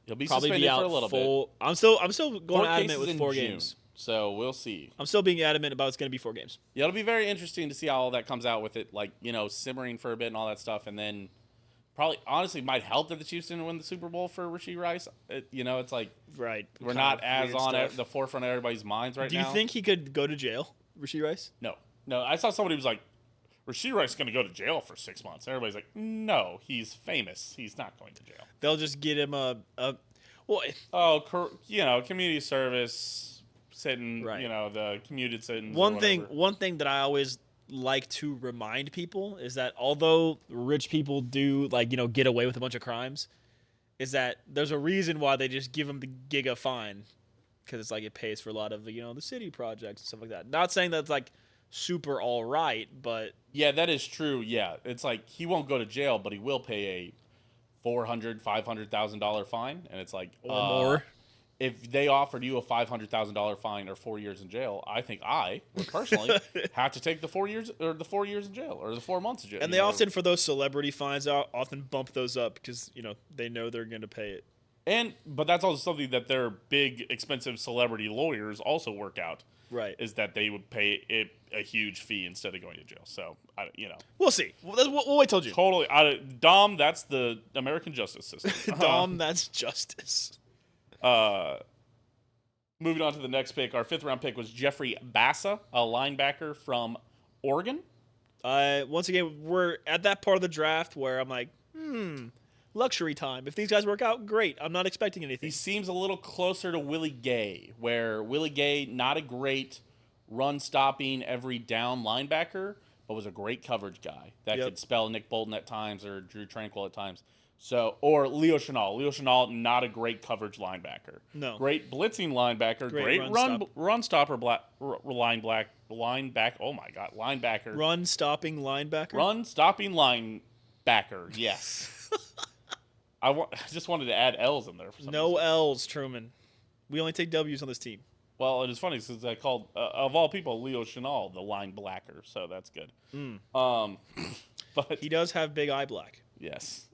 He'll be probably suspended out for a little bit. I'm still going adamant with 4 games. So we'll see. I'm still being adamant about it's going to be 4 games. Yeah, it'll be very interesting to see how all that comes out with it, like, simmering for a bit and all that stuff. And then probably, honestly, might help that the Chiefs didn't win the Super Bowl for Rashee Rice. It's like, right, we're not as on the forefront of everybody's minds right now. Do you think he could go to jail, Rashee Rice? No. I saw somebody who was like, Rashee Rice is going to go to jail for 6 months. Everybody's like, no, he's famous. He's not going to jail. They'll just get him community service... sitting, right. The commuted sittings. One thing that I always like to remind people is that although rich people do get away with a bunch of crimes, is that there's a reason why they just give them the giga fine, because it's like it pays for a lot of the city projects and stuff like that. Not saying that's like super all right, but yeah, that is true. Yeah, it's like he won't go to jail, but he will pay a $400,000-$500,000 fine, and it's like or more. If they offered you a $500,000 fine or 4 years in jail, I think I would personally have to take the 4 years or the 4 years in jail or the 4 months in jail. And they often, for those celebrity fines, often bump those up because they know they're going to pay it. But that's also something that their big, expensive celebrity lawyers also work out. Right. Is that they would pay a huge fee instead of going to jail. So, we'll see. We'll wait till June. Totally. Dahm, that's the American justice system. Dahm, that's justice. Moving on to the next pick, our 5th round pick was Jeffery Bassa, a linebacker from Oregon. Once again, we're at that part of the draft where I'm like, luxury time. If these guys work out, great. I'm not expecting anything. He seems a little closer to Willie Gay, where Willie Gay, not a great run-stopping, every down linebacker, but was a great coverage guy that could spell Nick Bolton at times or Drew Tranquil at times. So, or Leo Chenal. Leo Chenal, not a great coverage linebacker. No. Great blitzing linebacker. Great run stopper linebacker. Oh my God, linebacker. Run stopping linebacker. Run stopping linebacker. Yes. I just wanted to add L's in there for some reason. No L's, Truman. We only take W's on this team. Well, it is funny since I called, of all people, Leo Chenal the line blacker, so that's good. But He does have big eye black. yes.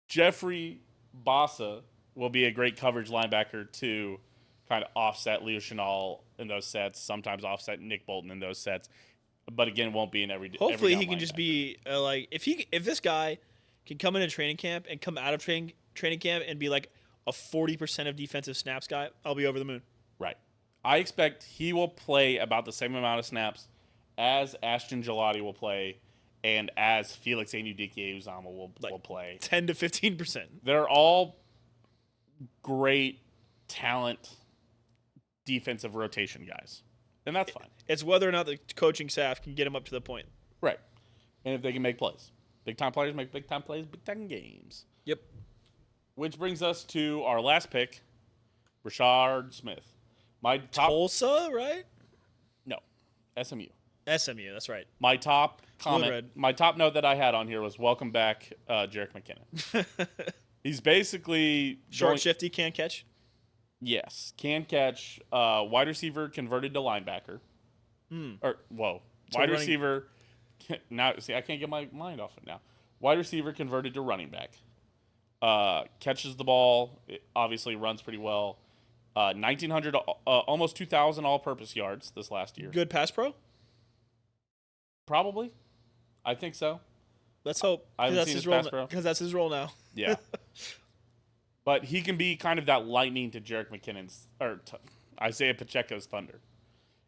Jeffery Bassa will be a great coverage linebacker to kind of offset Leo Chenal in those sets, sometimes offset Nick Bolton in those sets. But again, won't be in every. Hopefully, every he can just be like if this guy can come into training camp and come out of training camp and be like a 40% of defensive snaps guy, I'll be over the moon. Right. I expect he will play about the same amount of snaps as Ashton Gilotte will play, and as Felix Anudike-Uzomah will play. 10 to 15%. They're all great talent defensive rotation guys, and that's fine. It's whether or not the coaching staff can get him up to the point. Right. And if they can make plays. Big-time players make big-time plays, big-time games. Yep. Which brings us to our last pick, Brashard Smith. My top Tulsa, right? No, SMU. SMU, that's right. My top Red. comment, my top note that I had on here was welcome back, Jerick McKinnon. He's basically Short, shifty, can't catch. Yes, can catch. Wide receiver converted to linebacker. Wide receiver. Now, see, I can't get my mind off it now. Wide receiver converted to running back. Catches the ball. It obviously runs pretty well. 1,900, almost 2,000 all-purpose yards this last year. Good pass pro? Probably. I think so. Let's hope. I haven't seen his pass pro. Because that's his role now. Yeah. But he can be kind of that lightning to Jerick McKinnon's, or Isaiah Pacheco's thunder.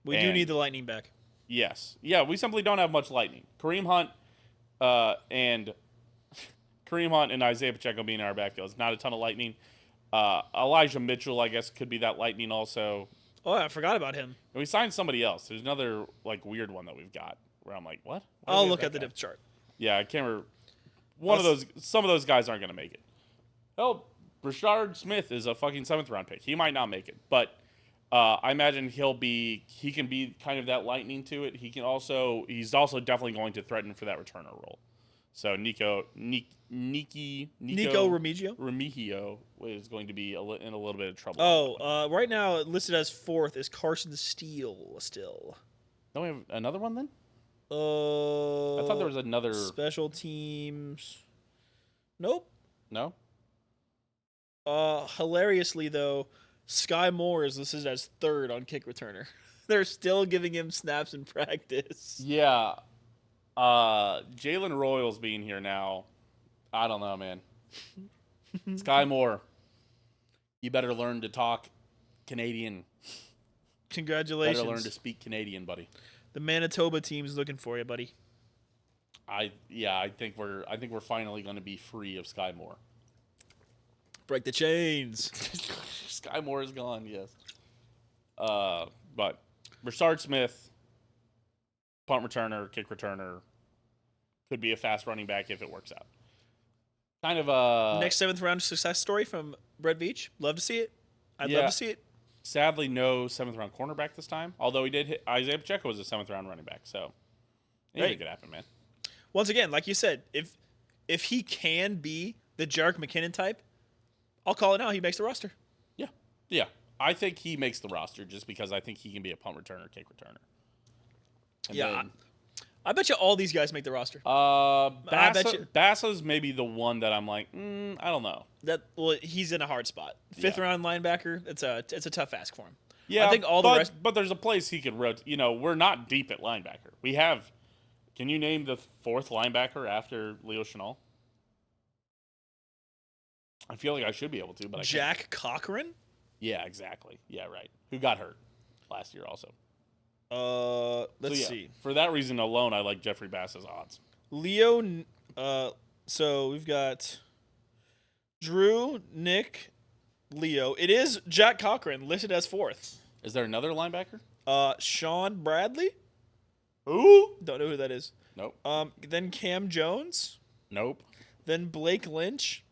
We do need the lightning back. Yes. Yeah, we simply don't have much lightning. Kareem Hunt and Isaiah Pacheco being in our backfield is not a ton of lightning. Elijah Mitchell, I guess, could be that lightning also. Oh, I forgot about him. And we signed somebody else. There's another weird one that we've got where I'm like, what? I'll look at the depth chart. Yeah, I can't remember. Some of those guys aren't going to make it. Hell, Brashard Smith is a fucking 7th round pick. He might not make it, but I imagine he can be kind of that lightning to it. He's also definitely going to threaten for that returner role. So Nico Remigio is going to be in a little bit of trouble. Right now listed as 4th is Carson Steele still. Don't we have another one then? I thought there was another special teams. Nope. No. Hilariously though, Sky Moore is listed as 3rd on kick returner. They're still giving him snaps in practice. Yeah. Jalen Royals being here now, I don't know, man. Sky Moore, you better learn to talk Canadian. Congratulations. Better learn to speak Canadian, buddy. The Manitoba team's looking for you, buddy. I think we're finally going to be free of Sky Moore. Break the chains. Sky Moore is gone, yes. But Brashard Smith, punt returner, kick returner, could be a fast running back if it works out. Kind of a next 7th round success story from Brett Veach. Love to see it. I'd love to see it. Sadly, no 7th round cornerback this time. Although he did hit Isaiah Pacheco was a 7th round running back, so anything could happen, man. Once again, like you said, if he can be the Jerick McKinnon type, I'll call it now. He makes the roster. Yeah. I think he makes the roster just because I think he can be a punt returner, kick returner. And I bet you all these guys make the roster. Bassa's maybe the one that I'm like, I don't know. He's in a hard spot. 5th round linebacker. It's a tough ask for him. Yeah, I think the rest. But there's a place he could rotate. We're not deep at linebacker. We have. Can you name the 4th linebacker after Leo Chenal? I feel like I should be able to, but I Jack can't. Cochran? Yeah, exactly. Yeah, right. Who got hurt last year also. Let's see. For that reason alone, I like Jeffery Bassa's odds. Leo, so we've got Drew, Nick, Leo. It is Jack Cochran listed as 4th. Is there another linebacker? Sean Bradley? Who? Don't know who that is. Nope. Then Cam Jones. Nope. Then Blake Lynch.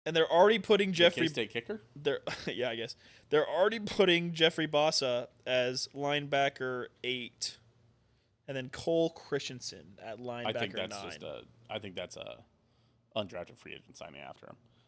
And they're already putting Jeffrey. K-State kicker? I guess they're already putting Jeffrey Bassa as linebacker 8, and then Cole Christensen at linebacker 9. I think that's a undrafted free agent signing after him.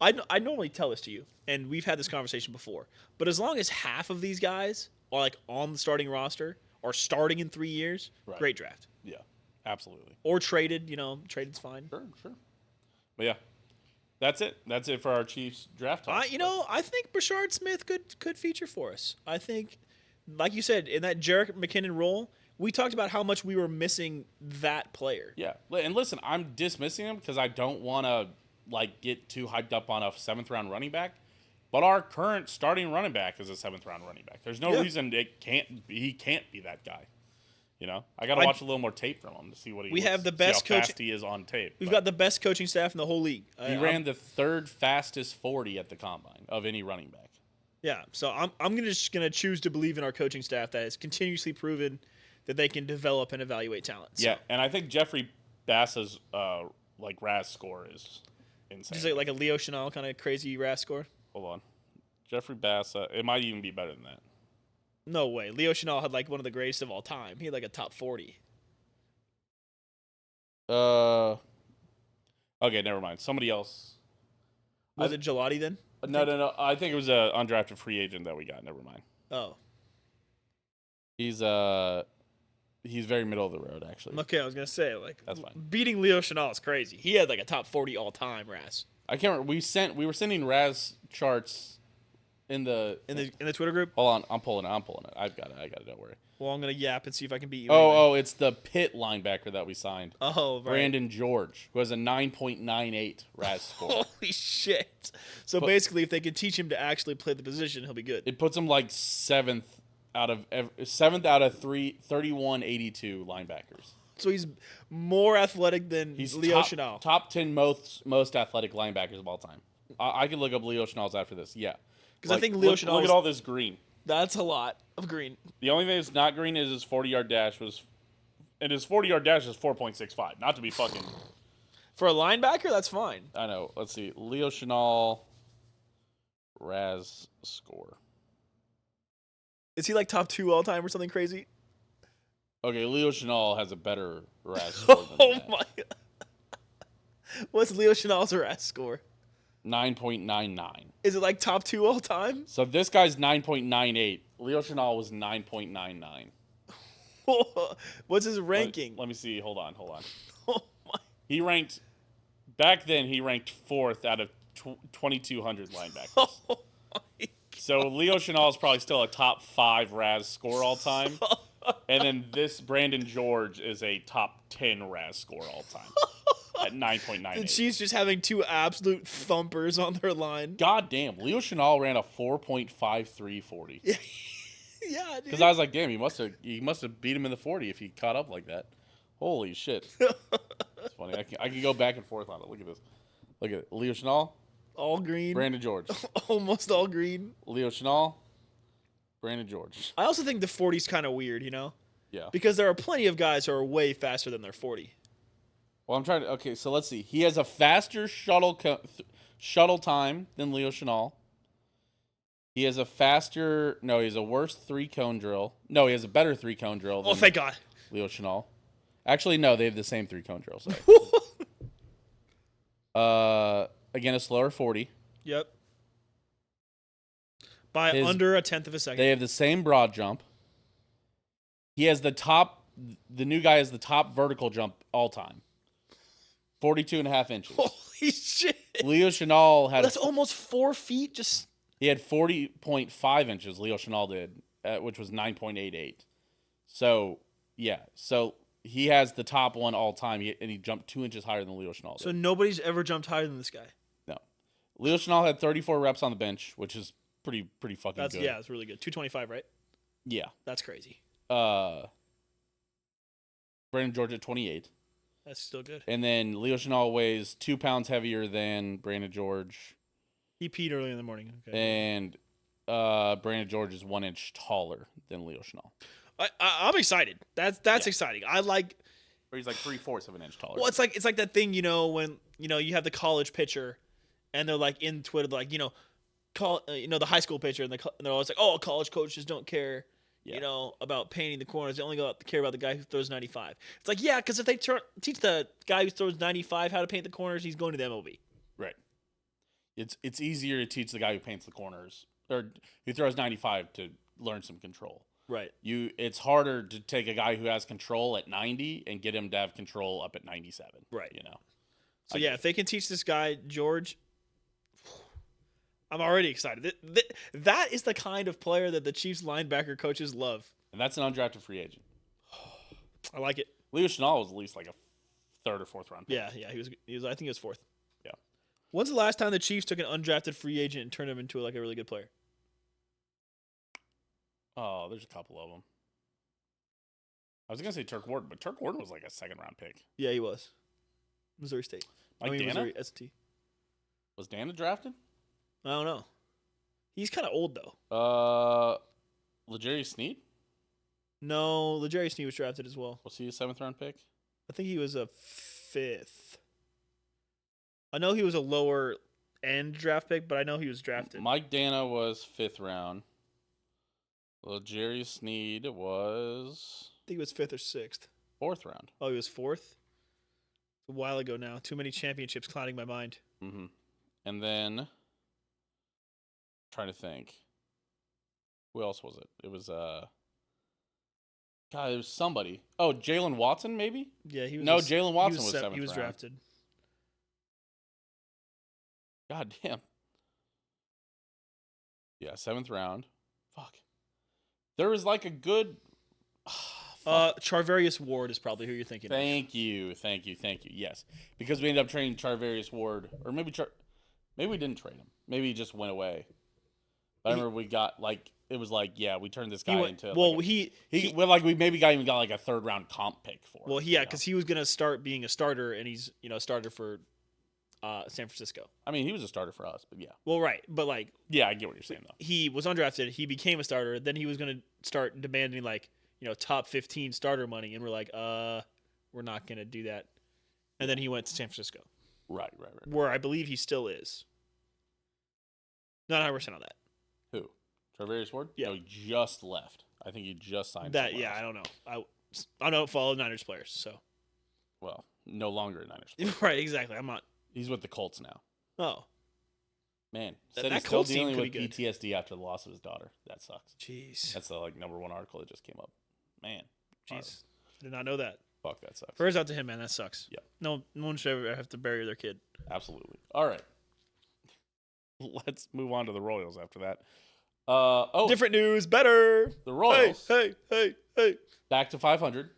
I normally tell this to you, and we've had this conversation before, but as long as half of these guys are like on the starting roster or starting in 3 years, great draft. Yeah, absolutely. Or traded, traded's fine. Sure. But yeah, that's it. That's it for our Chiefs draft talk. I think Brashard Smith could feature for us. I think, like you said, in that Jerick McKinnon role, we talked about how much we were missing that player. Yeah, and listen, I'm dismissing him because I don't want to get too hyped up on a 7th round running back. But our current starting running back is a 7th round running back. There's no reason he can't be that guy. I got to watch a little more tape from him to see what he. We have the best how fast he is on tape. We've got the best coaching staff in the whole league. He ran the 3rd fastest 40 at the combine of any running back. Yeah, so I'm just gonna choose to believe in our coaching staff that has continuously proven that they can develop and evaluate talent. So. Yeah, and I think Jeffery Bassa's RAS score is insane. Just like a Leo Chenal kind of crazy RAS score. Hold on, Jeffery Bassa. It might even be better than that. No way. Leo Chenal had one of the greatest of all time. He had a top 40. Okay, never mind. Somebody else. Was it Gilotte then? No. I think it was an undrafted free agent that we got. Never mind. Oh. He's very middle of the road, actually. Okay, I was gonna say that's fine. Beating Leo Chenal is crazy. He had a top 40 all time RAS. I can't remember. We were sending RAS charts in the Twitter group. Hold on, I'm pulling it. I've got it. Don't worry. Well, I'm gonna yap and see if I can beat you. Oh, it's the Pitt linebacker that we signed. Oh, right. Brandon George, who has a 9.98 RAS score. Holy shit! So basically, if they can teach him to actually play the position, he'll be good. It puts him 7th out of 3182 linebackers. So he's more athletic than Leo Chenal. Top 10 most athletic linebackers of all time. I can look up Leo Chenal's after this. Yeah. Because I think Leo Chenal. Look at all this green. That's a lot of green. The only thing that's not green is his 40-yard dash and his 40-yard dash is 4.65. Not to be fucking. For a linebacker, that's fine. I know. Let's see. Leo Chenal RAS score. Is he top 2 all time or something crazy? Okay, Leo Chenal has a better RAS score than that. My God. What's Leo Chenal's RAS score? 9.99. Is it top 2 all time? So this guy's 9.98. Leo Chenal was 9.99. What's his ranking? Let me see. Hold on. Oh my. He ranked 4th out of 2,200 linebackers. Oh my God. So Leo Chenal is probably still a top 5 RAS score all time. And then this Brandon George is a top 10 RAS score all time. At 9.98. The Chiefs just having 2 absolute thumpers on their line. God damn. Leo Chenal ran a 4.53 40. Yeah, dude. Because I was like, damn, he must have beat him in the 40 if he caught up like that. Holy shit. It's funny. I can go back and forth on it. Look at this. Look at it. Leo Chenal. All green. Brandon George. Almost all green. Leo Chenal. Brandon George. I also think the 40's kind of weird, Yeah. Because there are plenty of guys who are way faster than their 40. Well, I'm trying to. Okay, so let's see. He has a faster shuttle time than Leo Chenal. He has a faster. No, he has a worse 3-cone drill. No, he has a better 3-cone drill. Oh, thank God. Leo Chenal. Actually, no, they have the same 3-cone drill. Sorry. Again, a slower 40. Yep. By under a tenth of a second. They have the same broad jump. He has the new guy has the top vertical jump all time. 42.5 inches. Holy shit. Leo Chenal had... That's almost 4 feet. He had 40.5 inches, Leo Chenal did, which was 9.88. So, yeah. So, he has the top one all time, and he jumped 2 inches higher than Leo Chenal did. So, nobody's ever jumped higher than this guy? No. Leo Chenal had 34 reps on the bench, which is pretty fucking good. Yeah, it's really good. 225, right? Yeah. That's crazy. Brandon George at 28. That's still good. And then Leo Chenal weighs 2 pounds heavier than Brandon George. He peed early in the morning. Okay. And Brandon George is 1 inch taller than Leo Chenal. I'm excited. That's exciting. I like. Or he's like 3/4 of an inch taller. Well, it's like that thing, when you have the college pitcher, and they're like in Twitter, like the high school pitcher, and they're always like, oh, college coaches don't care. Yeah. About painting the corners. They only care about the guy who throws 95. It's like, yeah, because if they teach the guy who throws 95 how to paint the corners, he's going to the MLB. Right. It's easier to teach the guy who paints the corners or who throws 95 to learn some control. Right. It's harder to take a guy who has control at 90 and get him to have control up at 97. Right. So, yeah, if they can teach this guy, George, I'm already excited. That is the kind of player that the Chiefs linebacker coaches love. And that's an undrafted free agent. I like it. Leo Chenal was at least like a 3rd or 4th round pick. Yeah, he was. I think he was 4th. Yeah. When's the last time the Chiefs took an undrafted free agent and turned him into like a really good player? Oh, there's a couple of them. I was gonna say Turk Ward, but Turk Ward was like a 2nd round pick. Yeah, he was. Missouri State. Dana? Missouri ST. Was Dana drafted? I don't know. He's kind of old though. L'Jarius Sneed? No, L'Jarius Sneed was drafted as well. Was he a 7th round pick? I think he was a 5th. I know he was a lower end draft pick, but I know he was drafted. Mike Dana was 5th round. L'Jarius Sneed was... I think he was 5th or 6th. 4th round. Oh, he was 4th? A while ago now. Too many championships clouding my mind. Mm-hmm. And then... trying to think. Who else was it? It was God, it was somebody. Oh, Jalen Watson, maybe? Yeah, he was. No, Jalen Watson was 7th round. He was drafted. God damn. Yeah, 7th round. Fuck. There was like a good. Charvarius Ward is probably who you're thinking. Thank you. Yes, because we ended up trading Charvarius Ward, or maybe we didn't trade him. Maybe he just went away. But I remember we got we turned this guy into. Well, we maybe even got like a 3rd round comp pick for. Well, yeah, because he was gonna start being a starter, and he's a starter for San Francisco. I mean, he was a starter for us, but yeah. Well, right, but yeah, I get what you're saying though. He was undrafted. He became a starter. Then he was gonna start demanding top 15 starter money, and we're like, we're not gonna do that. And then he went to San Francisco. Right. Where I believe he still is. Not 100% on that. Who? Charvarius Ward? Yeah. No, he just left. I think he just signed. That yeah, else. I don't know. I don't follow Niners players, so. Well, no longer a Niners player. Right, exactly. I'm not. He's with the Colts now. Oh. Man, said he's still dealing with PTSD after the loss of his daughter. That sucks. Jeez. That's the number 1 article that just came up. Man. Jeez. I did not know that. Fuck, that sucks. Prayers out to him, man. That sucks. Yeah. No one should ever have to bury their kid. Absolutely. All right. Let's move on to the Royals after that. Different news, better. The Royals. Hey. Back to 500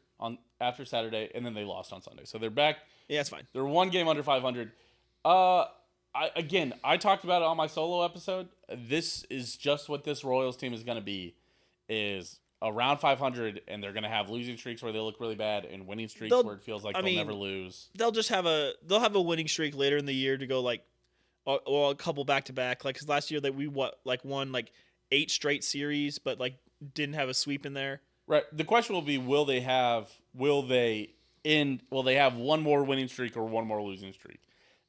after Saturday, and then they lost on Sunday. So they're back. Yeah, it's fine. They're 1 game under 500. I talked about it on my solo episode. This is just what this Royals team is going to be, is around 500, and they're going to have losing streaks where they look really bad and winning streaks where it feels like they'll never lose. They'll just have a winning streak later in the year to go a couple back to back. Because last year we won 8 straight series, but didn't have a sweep in there. Right. The question will be, will they have one more winning streak or one more losing streak?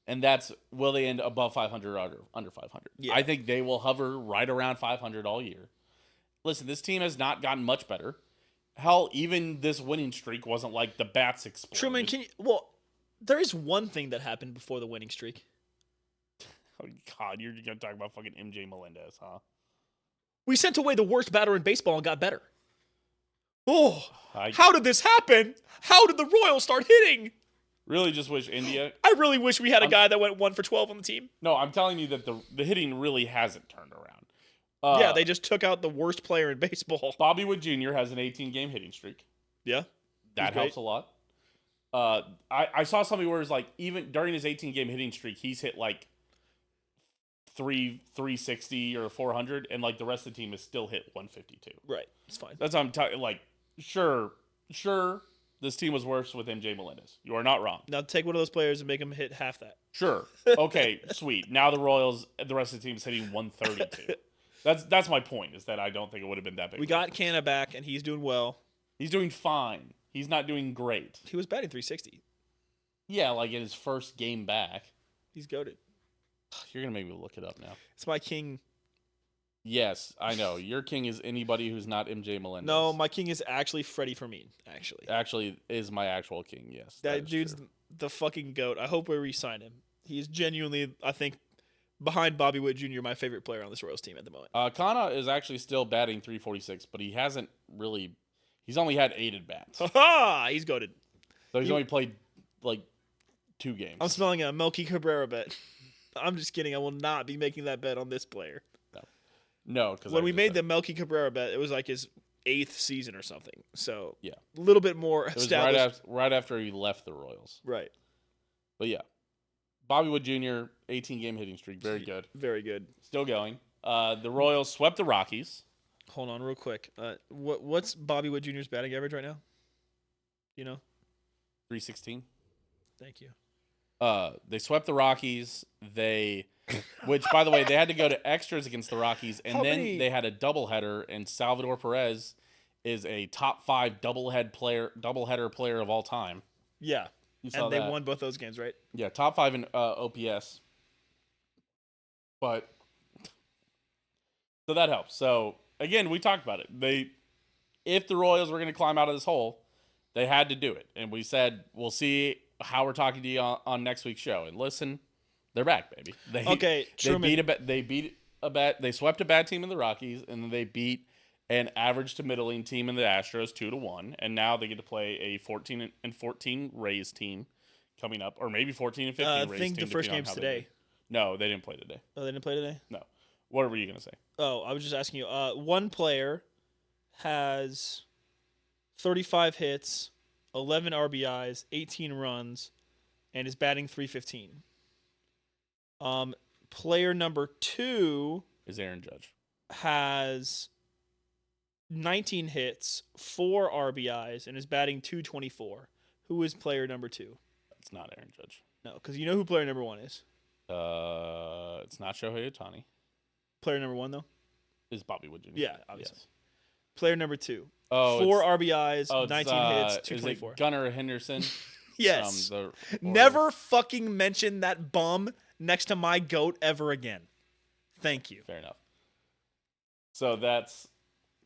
And that's, will they end above 500 or under 500? Yeah. I think they will hover right around 500 all year. Listen, this team has not gotten much better. Hell, even this winning streak wasn't like the bats exploded. Truman, there is one thing that happened before the winning streak. Oh, God, you're going to talk about fucking MJ Melendez, huh? We sent away the worst batter in baseball and got better. Oh, how did this happen? How did the Royals start hitting? Really just wish India. I really wish we had a guy that went 1 for 12 on the team. No, I'm telling you that the hitting really hasn't turned around. Yeah, they just took out the worst player in baseball. Bobby Wood Jr. has an 18-game hitting streak. Yeah. That helps a lot. I saw something where it's like even during his 18-game hitting streak, he's hit like 360 or 400, and like the rest of the team has still hit 152. Right. It's fine. That's what I'm talking. Like, sure, this team was worse with MJ Melendez. You are not wrong. Now take one of those players and make him hit half that. Sure. Okay, sweet. Now the Royals, the rest of the team is hitting 132. That's my point, is that I don't think it would have been that big. We got Canna back, and he's doing well. He's doing fine. He's not doing great. He was batting 360. Yeah, like in his first game back. He's goated. You're going to make me look it up now. It's my king. Yes, I know. Your king is anybody who's not MJ Melendez. No, my king is actually Freddie Fermin, actually. Actually, is my actual king, yes. That dude's the fucking GOAT. I hope we re-sign him. He's genuinely, I think, behind Bobby Witt Jr., my favorite player on this Royals team at the moment. Kana is actually still batting 346, but he hasn't really... He's only had 8 at-bats. Ha-ha! He's goated. So he's only played, like, 2 games. I'm smelling a Melky Cabrera bet. I'm just kidding. I will not be making that bet on this player. No, because when we made the Melky Cabrera bet, it was like his 8th season or something. So yeah, a little bit more established. It was right after he left the Royals. Right. But yeah, Bobby Wood Jr., 18-game hitting streak, very good. Very good. Still going. The Royals swept the Rockies. Hold on, real quick. What's Bobby Wood Jr.'s batting average right now? You know, 316. Thank you. They swept the Rockies. Which, by the way, they had to go to extras against the Rockies, and they had a doubleheader, and Salvador Perez is a top 5 doubleheader player of all time. Yeah, and they won both those games, right? Yeah, top 5 in OPS. But so that helps. So again, we talked about it. If the Royals were going to climb out of this hole, they had to do it, and we said we'll see how we're talking to you on next week's show. And listen. They're back, baby. Truman. They swept a bad team in the Rockies, and then they beat an average to middling team in the Astros 2-1, and now they get to play a 14-14 Rays team coming up, or maybe 14-15 Rays team. I think the first game's today. No, they didn't play today. Oh, they didn't play today? No. What were you gonna say? Oh, I was just asking you. One player has 35 hits, 11 RBIs, 18 runs, and is batting .315. Player number 2 is Aaron Judge. Has 19 hits, 4 RBIs, and is batting .224. Who is player number 2? It's not Aaron Judge. No, because you know who player number 1 is. It's not Shohei Ohtani. Player number 1 though is Bobby Wood Jr. Yeah, obviously. Yes. Player number 2. 4 RBIs, 19 hits, .224. Is it Gunnar Henderson? Yes. Never fucking mention that bum next to my GOAT ever again. Thank you. Fair enough. So that's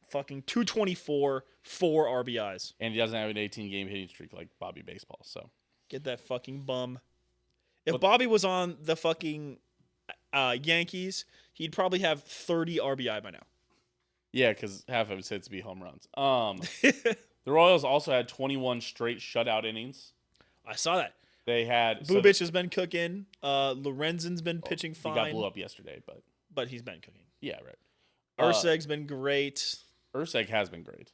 fucking .224, 4 RBIs. And he doesn't have an 18-game hitting streak like Bobby Baseball, so. Get that fucking bum. If Bobby was on the fucking Yankees, he'd probably have 30 RBI by now. Yeah, because half of his hits would be home runs. The Royals also had 21 straight shutout innings. I saw that. They had Bubic has been cooking. Lorenzen's been pitching fine. He got blew up yesterday, but he's been cooking. Yeah, right. Urseg's been great. Urseg has been great.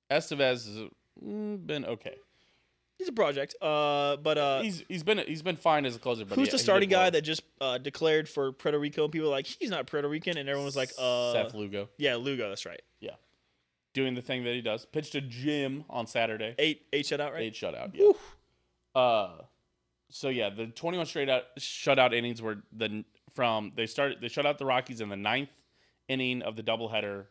Estevez has been okay. He's a project, but he's been fine as a closer. But who's the starting guy that just declared for Puerto Rico? And people were like, he's not Puerto Rican, and everyone was like, Seth Lugo. Yeah, Lugo. That's right. Yeah, doing the thing that he does. Pitched a Jim on Saturday. 8 shutout, right? 8 shutout. Yeah. Woo. So yeah, the 21 straight out shutout innings were they shut out the Rockies in the 9th inning of the doubleheader,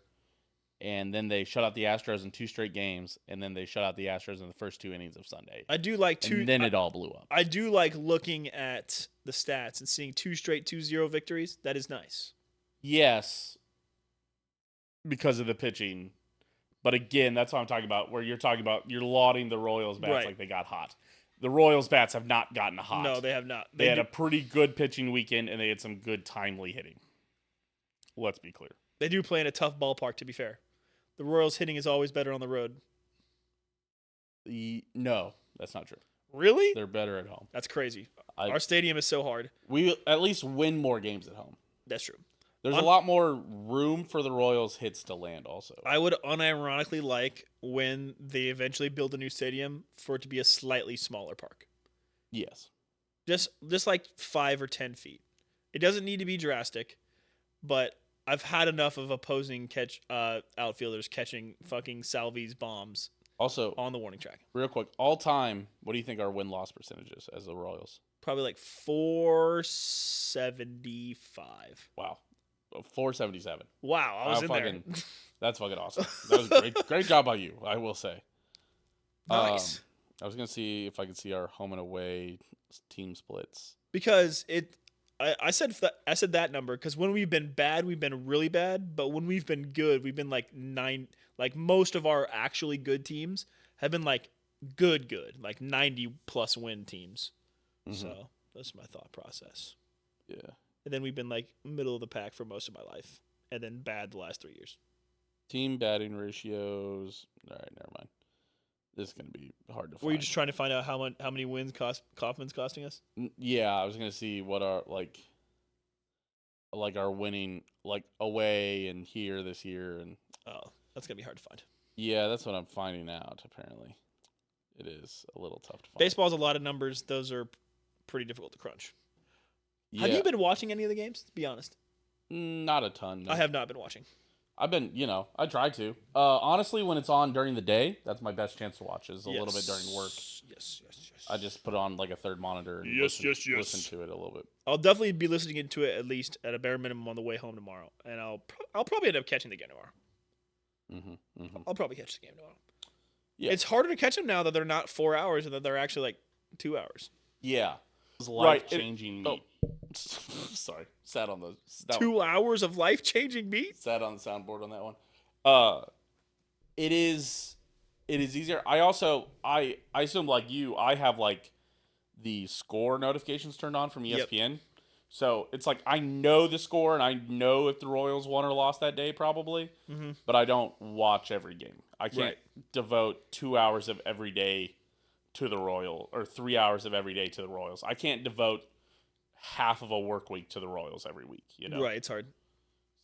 and then they shut out the Astros in 2 straight games, and then they shut out the Astros in the first 2 innings of Sunday. I do like and then it all blew up. I do like looking at the stats and seeing 2 straight 2-0 victories. That is nice. Yes, because of the pitching. But again, that's what I'm talking about, where you're lauding the Royals bats like they got hot. The Royals bats have not gotten hot. No, they have not. They had a pretty good pitching weekend, and they had some good timely hitting. Let's be clear. They do play in a tough ballpark, to be fair. The Royals hitting is always better on the road. No, that's not true. Really? They're better at home. That's crazy. Our stadium is so hard. We at least win more games at home. That's true. There's a lot more room for the Royals hits to land also. I would unironically like when they eventually build a new stadium for it to be a slightly smaller park. Yes. Just like 5 or 10 feet. It doesn't need to be drastic, but I've had enough of opposing outfielders catching fucking Salvi's bombs Also, on the warning track. Real quick, all time, what do you think our win-loss percentage is as the Royals? Probably like 475. Wow. 477. Wow, I was in there. That's fucking awesome. That was great job by you, I will say. Nice. I was going to see if I could see our home and away team splits. Because I said that number because when we've been bad, we've been really bad. But when we've been good, we've been like 9. Like most of our actually good teams have been like good, like 90+ win teams. Mm-hmm. So that's my thought process. Yeah. And then we've been like middle of the pack for most of my life, and then bad the last 3 years. Team batting ratios. All right, never mind. This is going to be hard to find. Were you just trying to find out how many wins Kaufman's costing us? Yeah, I was going to see what our like our winning away and here this year and that's going to be hard to find. Yeah, that's what I'm finding out apparently. It is a little tough to find. Baseball's a lot of numbers. Those are pretty difficult to crunch. Yeah. Have you been watching any of the games, to be honest? Not a ton. No. I have not been watching. I've been, I try to. Honestly, when it's on during the day, that's my best chance to watch is a little bit during work. Yes. I just put on like a third monitor and listen to it a little bit. I'll definitely be listening to it at least at a bare minimum on the way home tomorrow, and I'll probably end up catching the game tomorrow. I'll probably catch the game tomorrow. Yeah. It's harder to catch them now that they're not 4 hours and that they're actually like 2 hours. Yeah. It's life-changing meat. Sorry. Sat on the... 2 hours of life-changing meat? Sat on the soundboard on that one. It is easier. I assume like you, I have like the score notifications turned on from ESPN. Yep. So it's like I know the score and I know if the Royals won or lost that day probably, but I don't watch every game. I can't devote 2 hours of every day to the Royals or 3 hours of every day to the Royals. I can't devote half of a work week to the Royals every week. Right? It's hard.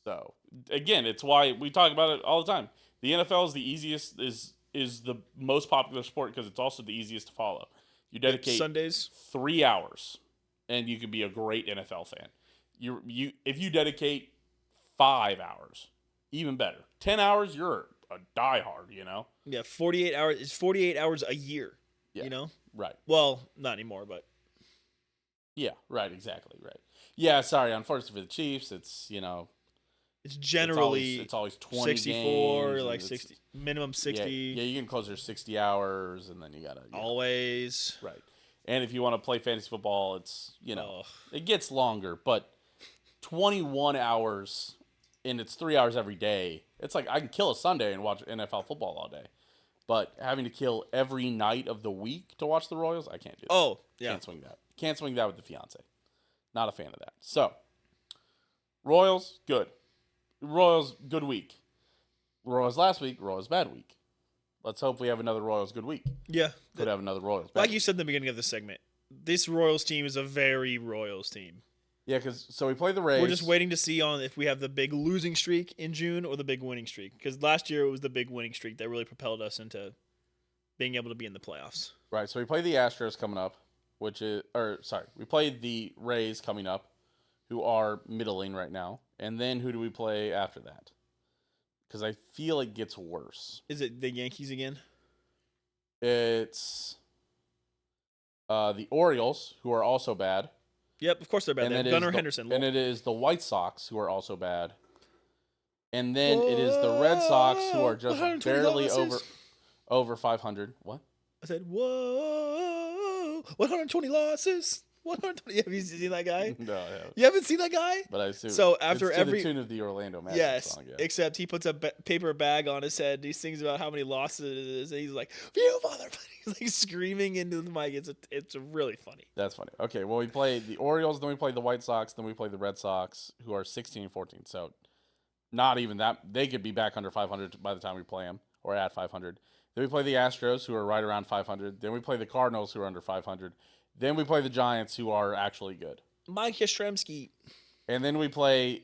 So again, it's why we talk about it all the time. The NFL is the easiest, is the most popular sport because it's also the easiest to follow. You dedicate Sundays 3 hours, and you can be a great NFL fan. If you dedicate 5 hours, even better. 10 hours, you're a diehard. Yeah, 48 hours is 48 hours a year. Yeah, right. Well, not anymore, but yeah, right, exactly, right. Yeah, sorry. Unfortunately for the Chiefs, it's it's generally it's always 20 64, games, like 60, minimum 60. Yeah, you can close your 60 hours, and then you gotta always right. And if you want to play fantasy football, it's it gets longer, but 21 hours, and it's 3 hours every day. It's like I can kill a Sunday and watch NFL football all day, but having to kill every night of the week to watch the Royals, I can't do that. Oh, yeah, can't swing that. Can't swing that with the fiance. Not a fan of that. So, Royals, good. Royals, good week. Royals last week, Royals bad week. Let's hope we have another Royals good week. Yeah. Could have another Royals bad week. Like you said in the beginning of the segment, this Royals team is a very Royals team. Yeah, so we play the Rays. We're just waiting to see if we have the big losing streak in June or the big winning streak. Because last year it was the big winning streak that really propelled us into being able to be in the playoffs. Right, so we play the Astros coming up. We played the Rays coming up, who are middling right now. And then who do we play after that? Because I feel it gets worse. Is it the Yankees again? It's the Orioles, who are also bad. Yep, of course they're bad. Gunnar Henderson. And it is the White Sox, who are also bad. And then it is the Red Sox, who are just barely over 500. What? I said, whoa, 120 losses. 120. Have you seen that guy? No, I haven't. You haven't seen that guy? But I assume so after it's every to the tune of the Orlando Magic song. Yeah. Except he puts a paper bag on his head. He sings about how many losses it is, and he's like, "You mother!" He's like screaming into the mic. It's really funny. That's funny. Okay, well we play the Orioles, then we play the White Sox, then we play the Red Sox, who are 16-14. So not even that. They could be back under 500 by the time we play them, or at 500. Then we play the Astros, who are right around 500. Then we play the Cardinals, who are under 500. Then we play the Giants, who are actually good. Mike Yastrzemski. And then we play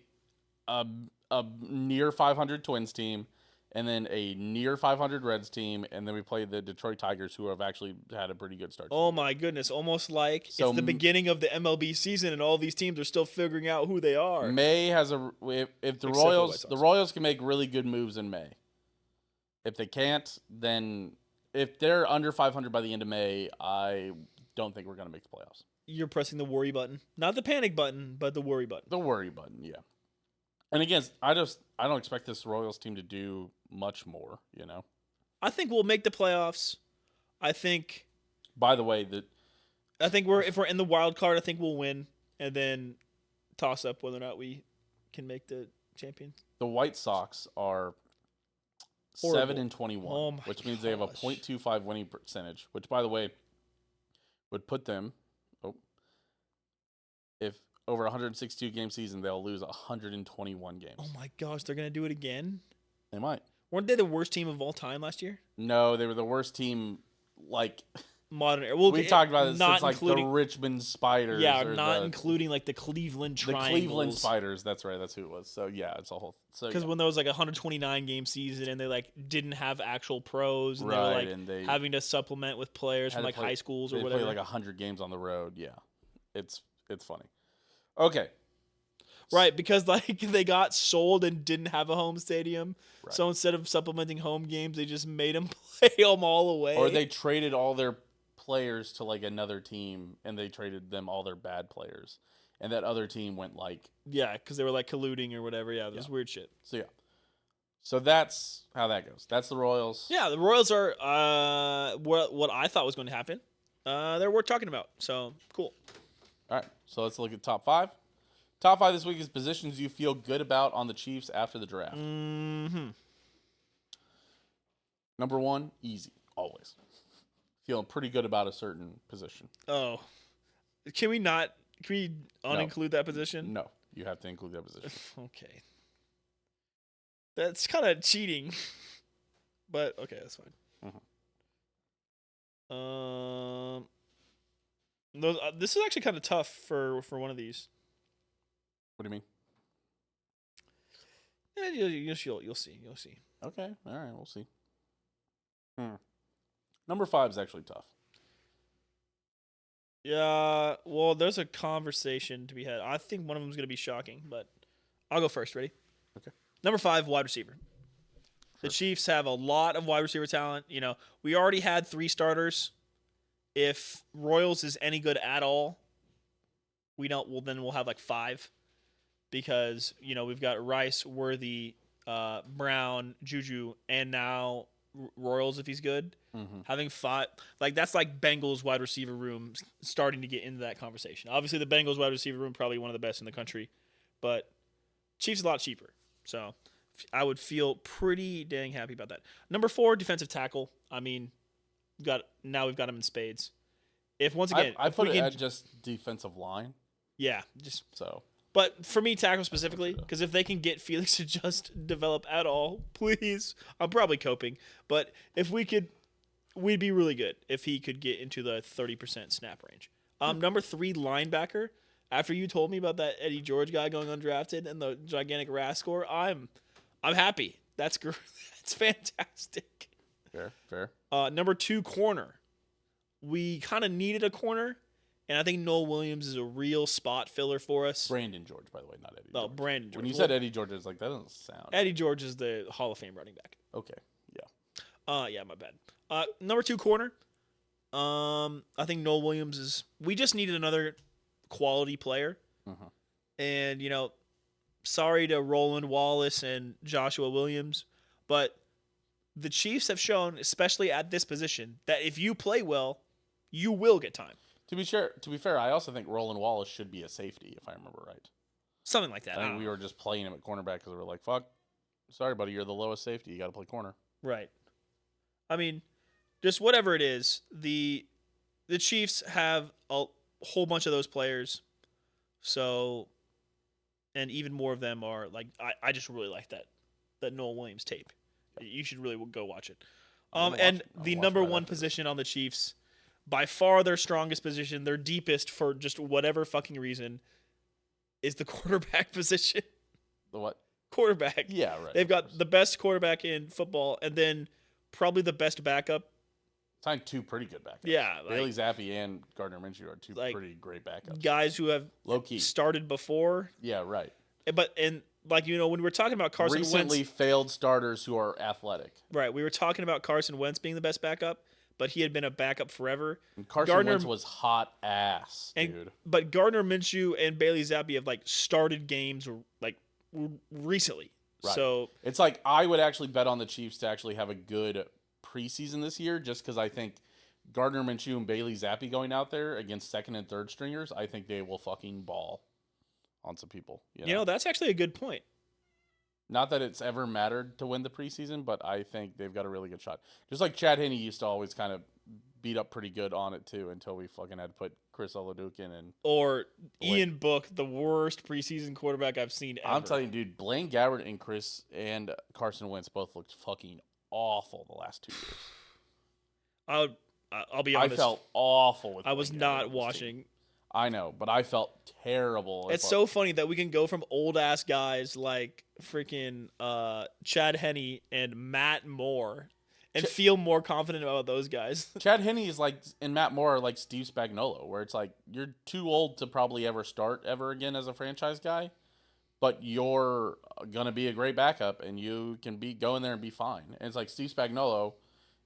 a near 500 Twins team, and then a near 500 Reds team, and then we play the Detroit Tigers, who have actually had a pretty good start. Oh my goodness! Almost like it's the beginning of the MLB season, and all these teams are still figuring out who they are. May has if the Royals can make really good moves in May. If they can't, then if they're under 500 by the end of May, I don't think we're going to make the playoffs. You're pressing the worry button, not the panic button, but the worry button. The worry button, yeah. And again, I don't expect this Royals team to do much more. I think we'll make the playoffs. I think. By the way, if we're in the wild card, I think we'll win, and then toss up whether or not we can make the champions. The White Sox are 7-21, which means they have a .25 winning percentage. Which, by the way, would put them. If over 162 game season, they'll lose 121 games. Oh my gosh, they're gonna do it again? They might. Weren't they the worst team of all time last year? No, they were the worst team. Modern era. Well, we talked about this since the Richmond Spiders. Yeah, not including the Cleveland Triangles. The Cleveland Spiders. That's right. That's who it was. So yeah, it's a whole. Because when there was a 129 game season and they didn't have actual pros and they were having to supplement with players from high schools or whatever. They play 100 games on the road. Yeah, it's funny. Okay. Right, because they got sold and didn't have a home stadium. Right. So instead of supplementing home games, they just made them play them all away. Or they traded all their players to another team, and they traded them all their bad players. And that other team went yeah, because they were colluding or whatever. Yeah, there's weird shit. So yeah. So that's how that goes. That's the Royals. Yeah, the Royals are what I thought was going to happen. They're worth talking about. So cool. All right, so let's look at top 5. Top 5 this week is positions you feel good about on the Chiefs after the draft. Mm-hmm. Number 1, easy, always. Feeling pretty good about a certain position. Oh. Can we uninclude that position? No, you have to include that position. Okay. That's kind of cheating. But, okay, that's fine. Mm-hmm. This is actually kind of tough for one of these. What do you mean? Yeah, you'll see. You'll see. Okay. All right. We'll see. Number 5 is actually tough. Yeah. Well, there's a conversation to be had. I think one of them is going to be shocking, but I'll go first. Ready? Okay. Number 5, wide receiver. Sure. The Chiefs have a lot of wide receiver talent. We already had 3 starters. If Royals is any good at all, then we'll have 5. Because, we've got Rice, Worthy, Brown, Juju, and now Royals if he's good. Mm-hmm. Having 5, that's Bengals wide receiver room starting to get into that conversation. Obviously, the Bengals wide receiver room probably one of the best in the country, but Chiefs a lot cheaper. So I would feel pretty dang happy about that. Number 4, defensive tackle. I mean, we've got him in spades. If once again, I put it at just defensive line. Yeah, just so. But for me, tackle specifically, because if they can get Felix to just develop at all, please. I'm probably coping, but if we could, we'd be really good if he could get into the 30% snap range. Number 3, linebacker. After you told me about that Eddie George guy going undrafted and the gigantic RAS score, I'm happy. That's fantastic. Fair. Number 2, corner. We kind of needed a corner, and I think Nohl Williams is a real spot filler for us. Brandon George, by the way, not Eddie. Oh, Brandon George. When you said Eddie George, I was like, that doesn't sound. Eddie George is the Hall of Fame running back. Okay, yeah. Yeah, my bad. Number 2, corner. I think Nohl Williams is. We just needed another quality player, and sorry to Roland Wallace and Joshua Williams, but the Chiefs have shown, especially at this position, that if you play well, you will get time. To be fair, I also think Roland Wallace should be a safety, if I remember right. Something like that. I think we were just playing him at cornerback because we were like, fuck, sorry, buddy, you're the lowest safety. You got to play corner. Right. I mean, just whatever it is, the Chiefs have a whole bunch of those players. So, and even more of them are I just really like that Nohl Williams tape. You should really go watch it. And the number one position on the Chiefs, by far their strongest position, their deepest for just whatever fucking reason, is the quarterback position. The what? Quarterback. Yeah, right. They've got the best quarterback in football, and then probably the best backup. Signed two pretty good backups. Yeah. Bailey Zappi and Gardner Minshew are two pretty great backups. Guys who have low-key started before. Yeah, right. But, when we're talking about Carson Wentz. Recently failed starters who are athletic. Right. We were talking about Carson Wentz being the best backup, but he had been a backup forever. And Carson Wentz was hot ass, dude. But Gardner Minshew and Bailey Zappi have, started games, recently. Right. So it's I would actually bet on the Chiefs to actually have a good preseason this year, just because I think Gardner Minshew and Bailey Zappi going out there against second and third stringers, I think they will fucking ball on some people. You know, that's actually a good point. Not that it's ever mattered to win the preseason, but I think they've got a really good shot. Just like Chad Henne used to always kind of beat up pretty good on it too, until we fucking had to put Chris Oladokun in. Or Ian Book, the worst preseason quarterback I've seen ever. I'm telling you, dude, Blaine Gabbert and Carson Wentz both looked fucking awful the last 2 years. I'll be honest. I felt awful with I was not watching. I know, but I felt terrible. It's so funny that we can go from old-ass guys like freaking Chad Henne and Matt Moore and feel more confident about those guys. Chad Henne is and Matt Moore are like Steve Spagnuolo, where it's you're too old to probably ever start ever again as a franchise guy, but you're going to be a great backup and you can go in there and be fine. And it's Steve Spagnuolo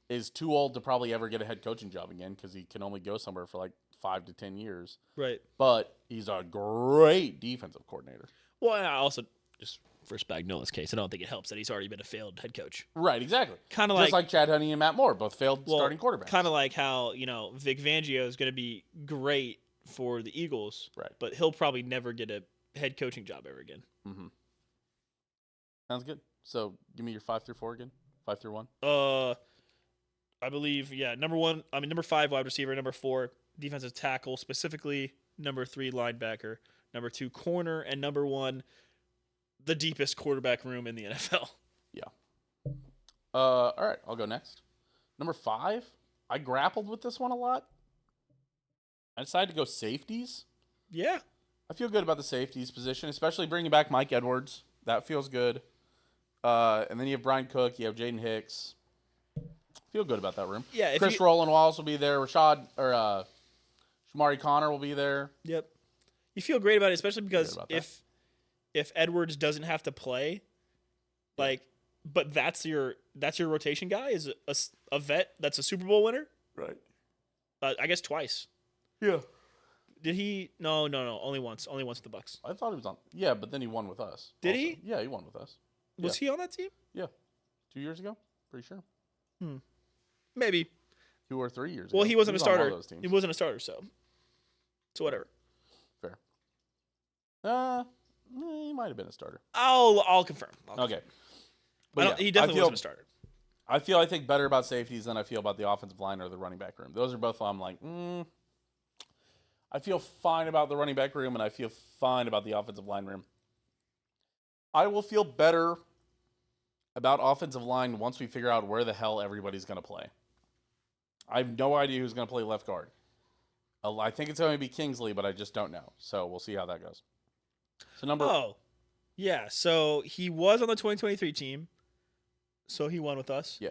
is too old to probably ever get a head coaching job again because he can only go somewhere for 5 to 10 years. Right. But he's a great defensive coordinator. Well, I also, just for Spagnuolo's case, I don't think it helps that he's already been a failed head coach. Right, exactly. Kind of just like Chad Henne and Matt Moore, both failed starting quarterbacks. Kind of like how, Vic Fangio is going to be great for the Eagles. Right. But he'll probably never get a head coaching job ever again. Mm-hmm. Sounds good. So give me your 5 through 4 again. 5 through 1. I believe, number 5 wide receiver, number 4 defensive tackle, specifically number 3 linebacker, number 2 corner, and number 1 the deepest quarterback room in the NFL. Yeah. All right, I'll go next. Number 5, I grappled with this one a lot. I decided to go safeties. Yeah. I feel good about the safeties position, especially bringing back Mike Edwards. That feels good. And then you have Brian Cook, you have Jaden Hicks. Feel good about that room. Yeah, Chris Rowland-Wallace will be there. Shamari Connor will be there. Yep. You feel great about it, especially because if Edwards doesn't have to play, but that's your rotation guy is a vet that's a Super Bowl winner. Right. I guess twice. Yeah. Did he? No. Only once. Only once with the Bucs. I thought he was on. Yeah, but then he won with us. Did he? Yeah, he won with us. Was he on that team? Yeah. 2 years ago? Pretty sure. Maybe 2 or 3 years ago. Well, he wasn't a starter. Those teams. He wasn't a starter, so whatever. Fair. He might have been a starter. I'll confirm. Okay. But he definitely wasn't a starter. I think better about safeties than I feel about the offensive line or the running back room. Those are both I'm I feel fine about the running back room and I feel fine about the offensive line room. I will feel better about offensive line once we figure out where the hell everybody's going to play. I have no idea who's going to play left guard. I think it's going to be Kingsley, but I just don't know. So we'll see how that goes. So So he was on the 2023 team. So he won with us. Yeah.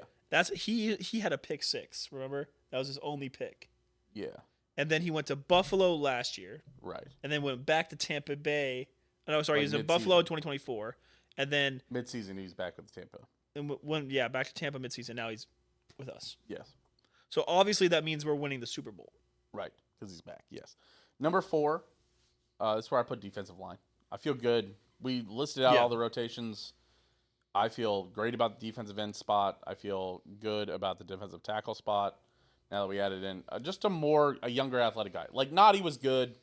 He had a pick 6, remember? That was his only pick. Yeah. And then he went to Buffalo last year. Right. And then went back to Tampa Bay. He was in Buffalo in 2024. And then midseason, he's back with Tampa. And back to Tampa midseason. Now he's with us. Yes. So obviously that means we're winning the Super Bowl. Right, because he's back. Yes. Number 4, this is where I put defensive line. I feel good. We listed out all the rotations. I feel great about the defensive end spot. I feel good about the defensive tackle spot. Now that we added in just a younger athletic guy. Noddy was good.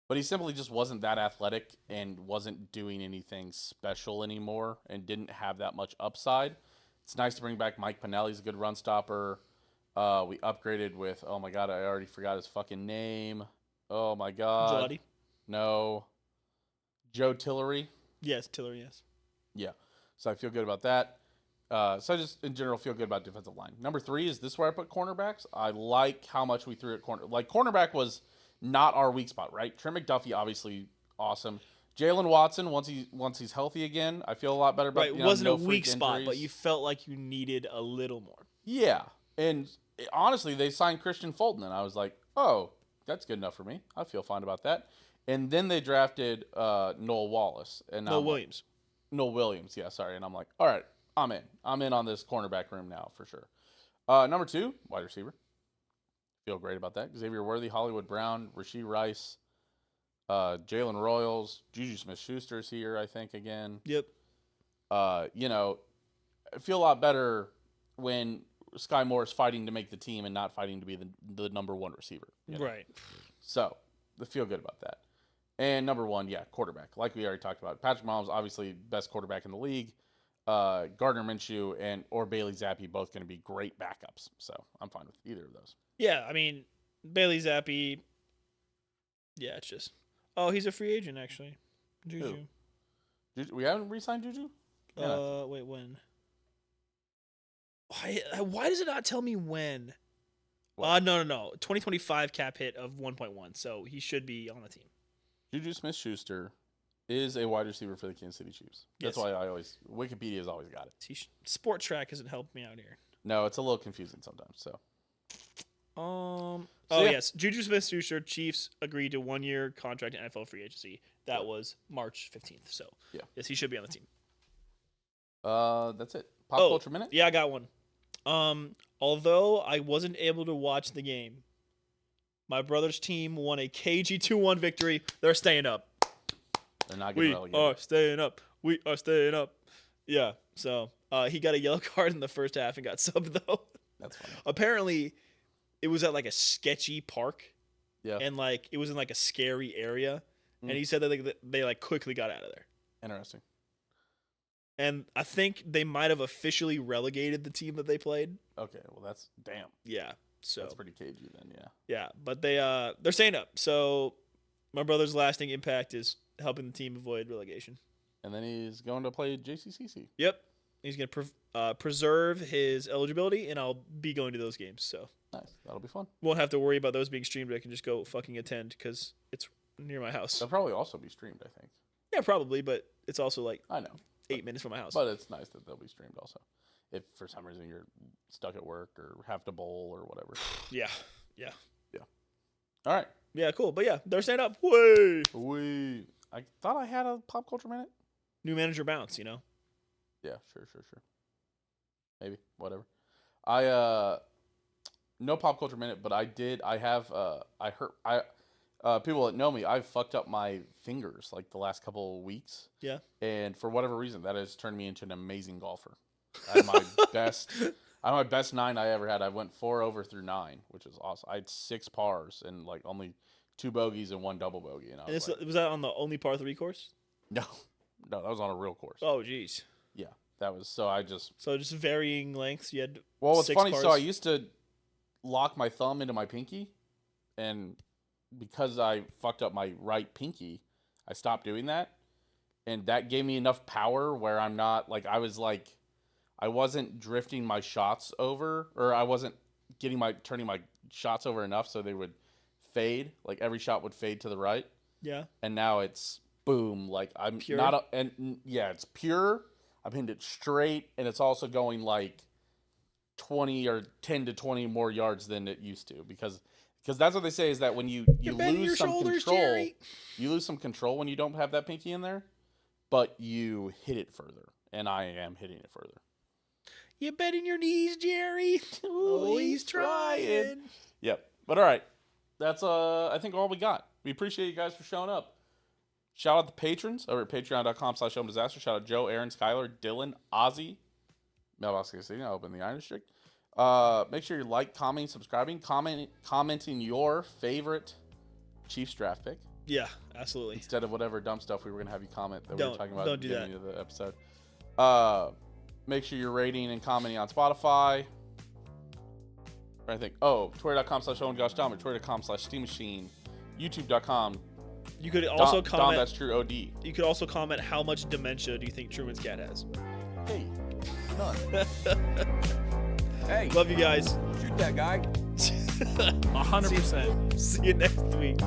But he simply just wasn't that athletic and wasn't doing anything special anymore and didn't have that much upside. It's nice to bring back Mike Pennell. He's a good run stopper. We upgraded with, oh my God, I already forgot his fucking name. Oh my God. Gilotte? No. Joe Tillery? Yes, Tillery, yes. Yeah. So I feel good about that. So I just, in general, feel good about defensive line. Number 3 is this where I put cornerbacks. I like how much we threw at corner. Like, cornerback was not our weak spot, right? Trent McDuffie, obviously, awesome. Jalen Watson, once he's healthy again, I feel a lot better about Right, it wasn't a weak spot, but you felt like you needed a little more. Yeah, and honestly, they signed Christian Fulton, and I was like, oh, that's good enough for me. I feel fine about that. And then they drafted Nohl Wallace. And Nohl Williams. Nohl Williams, yeah, sorry. And I'm like, all right, I'm in. I'm in on this cornerback room now for sure. Number 2, wide receiver. Feel great about that. Xavier Worthy, Hollywood Brown, Rashee Rice, Jalen Royals, Juju Smith-Schuster's here, I think, again. Yep. I feel a lot better when Sky Moore is fighting to make the team and not fighting to be the number 1 receiver. Right. So, I feel good about that. And number 1, quarterback. Like we already talked about. Patrick Mahomes, obviously best quarterback in the league. Gardner Minshew or Bailey Zappi both going to be great backups. So, I'm fine with either of those. Yeah, I mean, Bailey Zappi, it's just... Oh, he's a free agent, actually. Juju. We haven't re-signed Juju? Yeah. Wait, when? Why does it not tell me when? No. 2025 cap hit of 1.1, so he should be on the team. Juju Smith-Schuster is a wide receiver for the Kansas City Chiefs. That's why Wikipedia has always got it. Sport Track hasn't helped me out here. No, it's a little confusing sometimes, so. Yes. Juju Smith-Schuster, Chiefs agreed to 1-year contract in NFL free agency. That was March 15th, so yes, he should be on the team. That's it. Pop culture minute? Yeah, I got one. Although I wasn't able to watch the game, my brother's team won a KG 2-1 victory. They're staying up. They're not getting relegated. We are staying up. We are staying up. Yeah. So he got a yellow card in the first half and got subbed though. That's funny. Apparently, it was at like a sketchy park. Yeah. And like it was in like a scary area, and he said that they like quickly got out of there. Interesting. And I think they might have officially relegated the team that they played. Okay, well that's damn. Yeah. So that's pretty cagey then, yeah. Yeah, but they're staying up. So my brother's lasting impact is helping the team avoid relegation. And then he's going to play JCCC. Yep. He's going to preserve his eligibility, and I'll be going to those games. So nice. That'll be fun. Won't have to worry about those being streamed. I can just go fucking attend because it's near my house. They'll probably also be streamed, I think. Yeah, probably, but it's also like I know 8 minutes from my house. But it's nice that they'll be streamed also. If for some reason you're stuck at work or have to bowl or whatever. Yeah. All right. Yeah, cool. But yeah, they're staying up. Way. I thought I had a pop culture minute. New manager bounce, you know? Yeah, sure. Maybe, whatever. No pop culture minute, but I people that know me, I've fucked up my fingers like the last couple of weeks. Yeah. And for whatever reason, that has turned me into an amazing golfer. I had my best 9 I ever had. I went 4 over through 9, which is awesome. I had 6 pars and like only 2 bogeys and 1 double bogey. And was that on the only par 3 course? No, that was on a real course. Oh, geez. Yeah, that was so just varying lengths. You had what's 6 funny? pars. So I used to lock my thumb into my pinky, and because I fucked up my right pinky, I stopped doing that, and that gave me enough power where I'm not like I wasn't drifting my shots over, or I wasn't turning my shots over enough so they would fade. Like every shot would fade to the right. Yeah. And now it's boom. Like I'm pure? it's pure. I've hit it straight, and it's also going like 20 or 10 to 20 more yards than it used to because that's what they say is that when you lose some control, Jerry. You lose some control when you don't have that pinky in there, but you hit it further, and I am hitting it further. You're bending your knees, Jerry. Oh, he's trying. Yep. But all right. That's I think all we got. We appreciate you guys for showing up. Shout out the patrons over at patreon.com/HomeDisaster. Shout out Joe, Aaron, Skylar, Dylan, Ozzy, Mailbox Casino, open the Iron District. Make sure you like, commenting, subscribing, commenting your favorite Chiefs draft pick. Yeah, absolutely. Instead of whatever dumb stuff we were going to have you comment that we were talking about at the beginning of the episode. Make sure you're rating and commenting on Spotify. I think. Twitter.com/OwenGoshDom, Twitter.com/SteamMachine, YouTube.com. You could also comment. Dom, that's true. OD. You could also comment how much dementia do you think Truman's cat has? Hey. none. Hey, Love you guys. shoot that guy. 100%. See you next week.